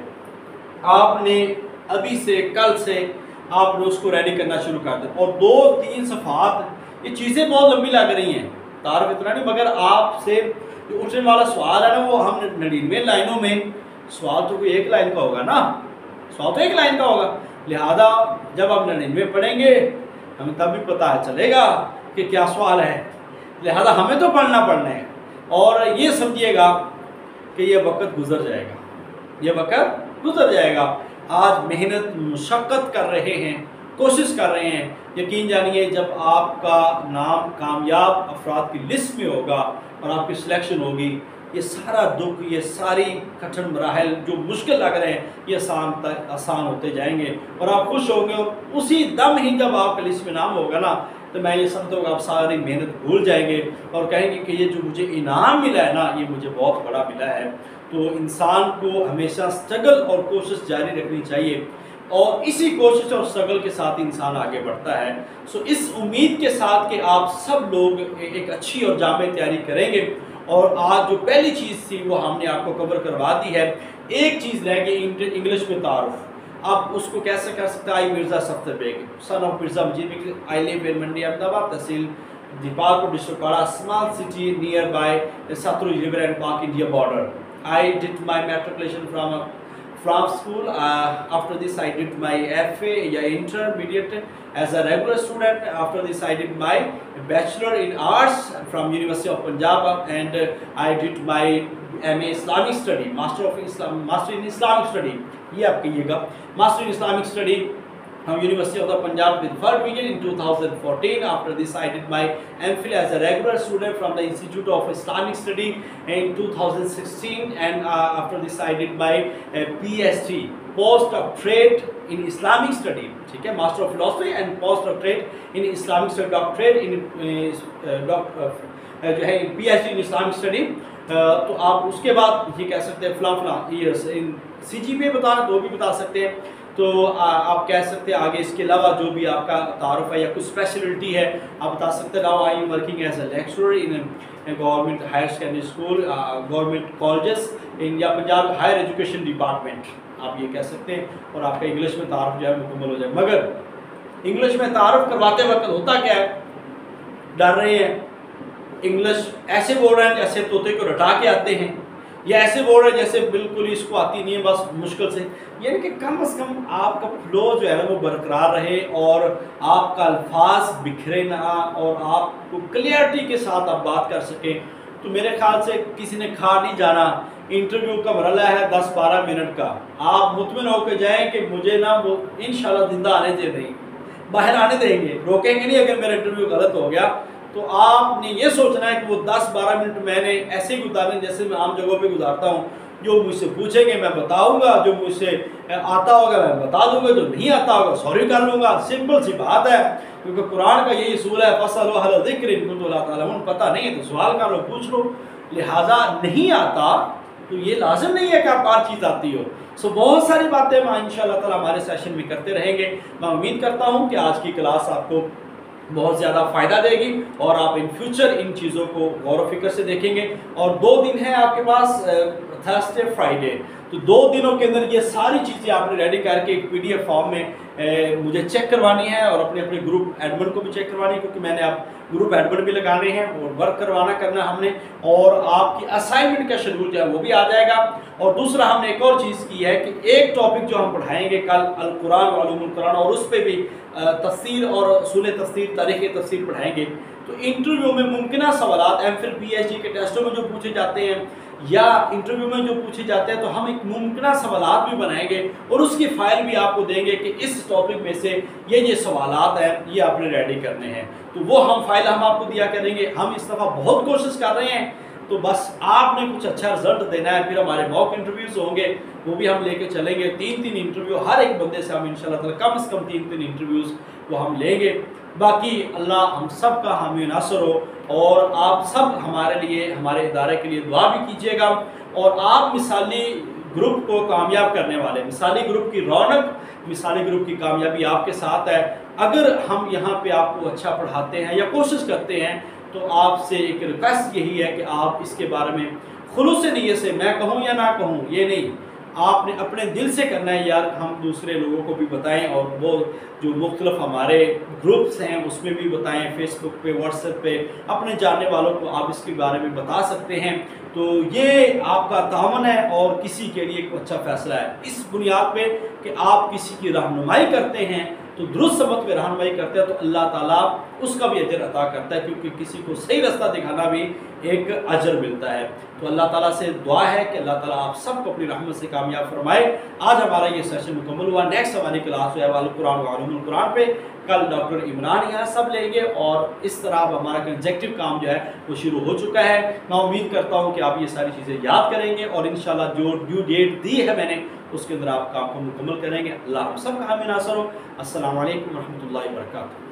آپ نے ابھی سے کل سے آپ نے اس کو ریڈی کرنا شروع کر دیں. اور 2-3 صفحات، یہ چیزیں بہت لمبی لگ رہی ہیں، تعارف اتنا نہیں، مگر آپ سے جو اٹھنے والا سوال ہے نا، وہ ہم 99 لائنوں میں، سوال تو کوئی 1 لائن کا ہوگا نا، سوال تو 1 لائن کا ہوگا. لہذا جب آپ 99 پڑھیں گے ہمیں تب بھی پتہ چلے گا کہ کیا سوال ہے. لہذا ہمیں تو پڑھنا ہے. اور یہ سمجھیے گا کہ یہ وقت گزر جائے گا، یہ وقت گزر جائے گا. آج محنت مشقت کر رہے ہیں، کوشش کر رہے ہیں. یقین جانیے جب آپ کا نام کامیاب افراد کی لسٹ میں ہوگا اور آپ کی سلیکشن ہوگی، یہ سارا دکھ، یہ ساری کٹھن مراحل جو مشکل لگ رہے ہیں، یہ آسان ہوتے جائیں گے اور آپ خوش ہوں گے. اور اسی دم ہی جب آپ کا لسٹ میں نام ہوگا نا، تو میں یہ سمجھتا ہوں کہ آپ ساری محنت بھول جائیں گے اور کہیں گے کہ یہ جو مجھے انعام ملا ہے نا، یہ مجھے بہت بڑا ملا ہے. تو انسان کو ہمیشہ سٹرگل اور کوشش جاری رکھنی چاہیے، اور اسی کوشش اور سٹرگل کے ساتھ انسان آگے بڑھتا ہے. اس امید کے ساتھ کہ آپ سب لوگ ایک اچھی اور جامع تیاری کریں گے. اور آج جو پہلی چیز تھی وہ ہم نے آپ کو کور کروا دی ہے. ایک چیز رہ گئی انگلش میں تعارف. آپ اس کو کیسے کر سکتے ہیں؟ آئی مرزا سفتر Baig, son of Mirza Majeed Baig. I live in Mandi Ahmadabad, tehsil Depalpur, district واڑہ، small city near by Sutlej river and Pak India border. I did my matriculation from school. After this I did my FA, intermediate as a regular student. After this I did my bachelor in arts from University of Punjab, and I did my MA Islamic study, master in Islamic study. یہ آپ کہیے گا، master in Islamic study from University of the Punjab with third division in 2014. After this I did my MPhil as a regular student from the Institute of Islamic Study in 2016, and after this I did my PhD, postdoctorate in Islamic study, ٹھیک ہے، Master of Philosophy and postdoctorate in Islamic study, doctorate in جو ہے PhD in Islamic study. تو آپ اس کے بعد یہ کہہ سکتے ہیں فلاں ایئرس ان CGPA بتانا تو بھی بتا سکتے ہیں. تو آپ کہہ سکتے ہیں آگے اس کے علاوہ جو بھی آپ کا تعارف ہے یا کچھ اسپیشلٹی ہے آپ بتا سکتے ہیں. Now I am working as a lecturer in government higher secondary school, government colleges in یا پنجاب ہائر ایجوکیشن ڈپارٹمنٹ، آپ یہ کہہ سکتے ہیں. اور آپ کا انگلش میں تعارف جو ہے مکمل ہو جائے. مگر انگلش میں تعارف کرواتے وقت ہوتا کیا ہے، ڈر رہے ہیں، انگلش ایسے بول رہے ہیں جیسے طوطے کو رٹا کے آتے ہیں. یہ ایسے بول رہے جیسے بالکل ہی اس کو آتی نہیں ہے، بس مشکل سے، یعنی کہ کم از کم آپ کا فلو جو ہے نا وہ برقرار رہے اور آپ کا الفاظ بکھرے نہ اور آپ کو کلیئرٹی کے ساتھ آپ بات کر سکیں۔ تو میرے خیال سے کسی نے کھا نہیں جانا، انٹرویو کا مرحلہ ہے 10-12 منٹ کا، آپ مطمئن ہو کے جائیں کہ مجھے نا وہ انشاءاللہ زندہ آنے دے دیں، باہر آنے دیں گے، روکیں گے نہیں اگر میرا انٹرویو غلط ہو گیا۔ تو آپ نے یہ سوچنا ہے کہ وہ 10-12 منٹ میں نے ایسے ہی گزارنے جیسے میں عام جگہوں پہ گزارتا ہوں، جو مجھ سے پوچھیں گے میں بتاؤں گا، جو مجھ سے آتا ہوگا میں بتا دوں گا، جو نہیں آتا ہوگا سوری کر لوں گا، سمپل سی بات ہے، کیونکہ قرآن کا یہی اصول ہے فَاسْأَلُوا أَهْلَ الذِّكْرِ إِن كُنتُمْ لَا تَعْلَمُونَ، پتہ نہیں ہے تو سوال کر لو، پوچھ لو، لہٰذا نہیں آتا تو یہ لازم نہیں ہے کہ آپ ہر چیز آتی ہو۔ بہت ساری باتیں میں انشاءاللہ تعالیٰ ہمارے سیشن میں کرتے رہیں گے۔ میں امید کرتا ہوں کہ آج کی کلاس آپ کو بہت زیادہ فائدہ دے گی اور آپ ان فیوچر ان چیزوں کو غور و فکر سے دیکھیں گے۔ اور 2 دن ہیں آپ کے پاس، تھرسڈے فرائیڈے، تو 2 دنوں کے اندر یہ ساری چیزیں آپ نے ریڈی کر کے ایک PDF فارم میں مجھے چیک کروانی ہے اور اپنے گروپ ایڈمن کو بھی چیک کروانی ہے، کیونکہ میں نے اب گروپ ایڈمن بھی لگانے ہیں اور ورک کروانا کرنا ہم نے، اور آپ کی اسائنمنٹ کا شیڈول جو ہے وہ بھی آ جائے گا۔ اور دوسرا ہم نے ایک اور چیز کی ہے کہ ایک ٹاپک جو ہم پڑھائیں گے کل القرآن و علوم القرآن، اور اس پہ بھی تفسیر اور اصول تفسیر، تاریخ تفسیر پڑھائیں گے۔ تو انٹرویو میں ممکنہ سوالات MPhil PhD کے ٹیسٹوں میں جو پوچھے جاتے ہیں یا انٹرویو میں جو پوچھے جاتے ہیں، تو ہم ایک ممکنہ سوالات بھی بنائیں گے اور اس کی فائل بھی آپ کو دیں گے کہ اس ٹاپک میں سے یہ سوالات ہیں یہ آپ نے ریڈی کرنے ہیں، تو وہ فائل ہم آپ کو دیا کریں گے۔ ہم اس دفعہ بہت کوشش کر رہے ہیں، تو بس آپ نے کچھ اچھا رزلٹ دینا ہے۔ پھر ہمارے موک انٹرویوز ہوں گے، وہ بھی ہم لے کے چلیں گے، 3 انٹرویو ہر ایک بندے سے ہم انشاءاللہ تعالی کم از کم 3 انٹرویوز وہ ہم لیں گے۔ باقی اللہ ہم سب کا حامی ناصر ہو، اور آپ سب ہمارے لیے، ہمارے ادارے کے لیے دعا بھی کیجیے گا، اور آپ مثالی گروپ کو کامیاب کرنے والے، مثالی گروپ کی رونق، مثالی گروپ کی کامیابی آپ کے ساتھ ہے۔ اگر ہم یہاں پہ آپ کو اچھا پڑھاتے ہیں یا کوشش کرتے ہیں، تو آپ سے ایک ریکویسٹ یہی ہے کہ آپ اس کے بارے میں خلوص نیت سے، میں کہوں یا نہ کہوں یہ نہیں، آپ نے اپنے دل سے کرنا ہے، یار ہم دوسرے لوگوں کو بھی بتائیں، اور وہ جو مختلف ہمارے گروپس ہیں اس میں بھی بتائیں، فیس بک پہ، واٹس ایپ پہ، اپنے جاننے والوں کو آپ اس کے بارے میں بتا سکتے ہیں۔ تو یہ آپ کا تعاون ہے اور کسی کے لیے ایک اچھا فیصلہ ہے، اس بنیاد پہ کہ آپ کسی کی رہنمائی کرتے ہیں، تو درست سمت پہ رہنمائی کرتے ہیں، تو اللہ تعالیٰ اس کا بھی اجر عطا کرتا ہے، کیونکہ کسی کو صحیح رستہ دکھانا بھی ایک اجر ملتا ہے۔ تو اللہ تعالیٰ سے دعا ہے کہ اللہ تعالیٰ آپ سب کو اپنی رحمت سے کامیاب فرمائے۔ آج ہمارا یہ سیشن مکمل ہوا، نیکسٹ ہماری کلاس جو ہے القرآن و علوم القرآن پہ، کل ڈاکٹر عمران یہاں سب لیں گے، اور اس طرح اب ہمارا کنجیکٹو کام جو ہے وہ شروع ہو چکا ہے۔ میں امید کرتا ہوں کہ آپ یہ ساری چیزیں یاد کریں گے، اور انشاءاللہ جو ڈیو ڈیٹ دی ہے میں نے اس کے اندر آپ کام کو مکمل کریں گے۔ اللہ ہم سب کا حامی ناصر ہو۔ السلام علیکم ورحمۃ اللہ وبرکاتہ۔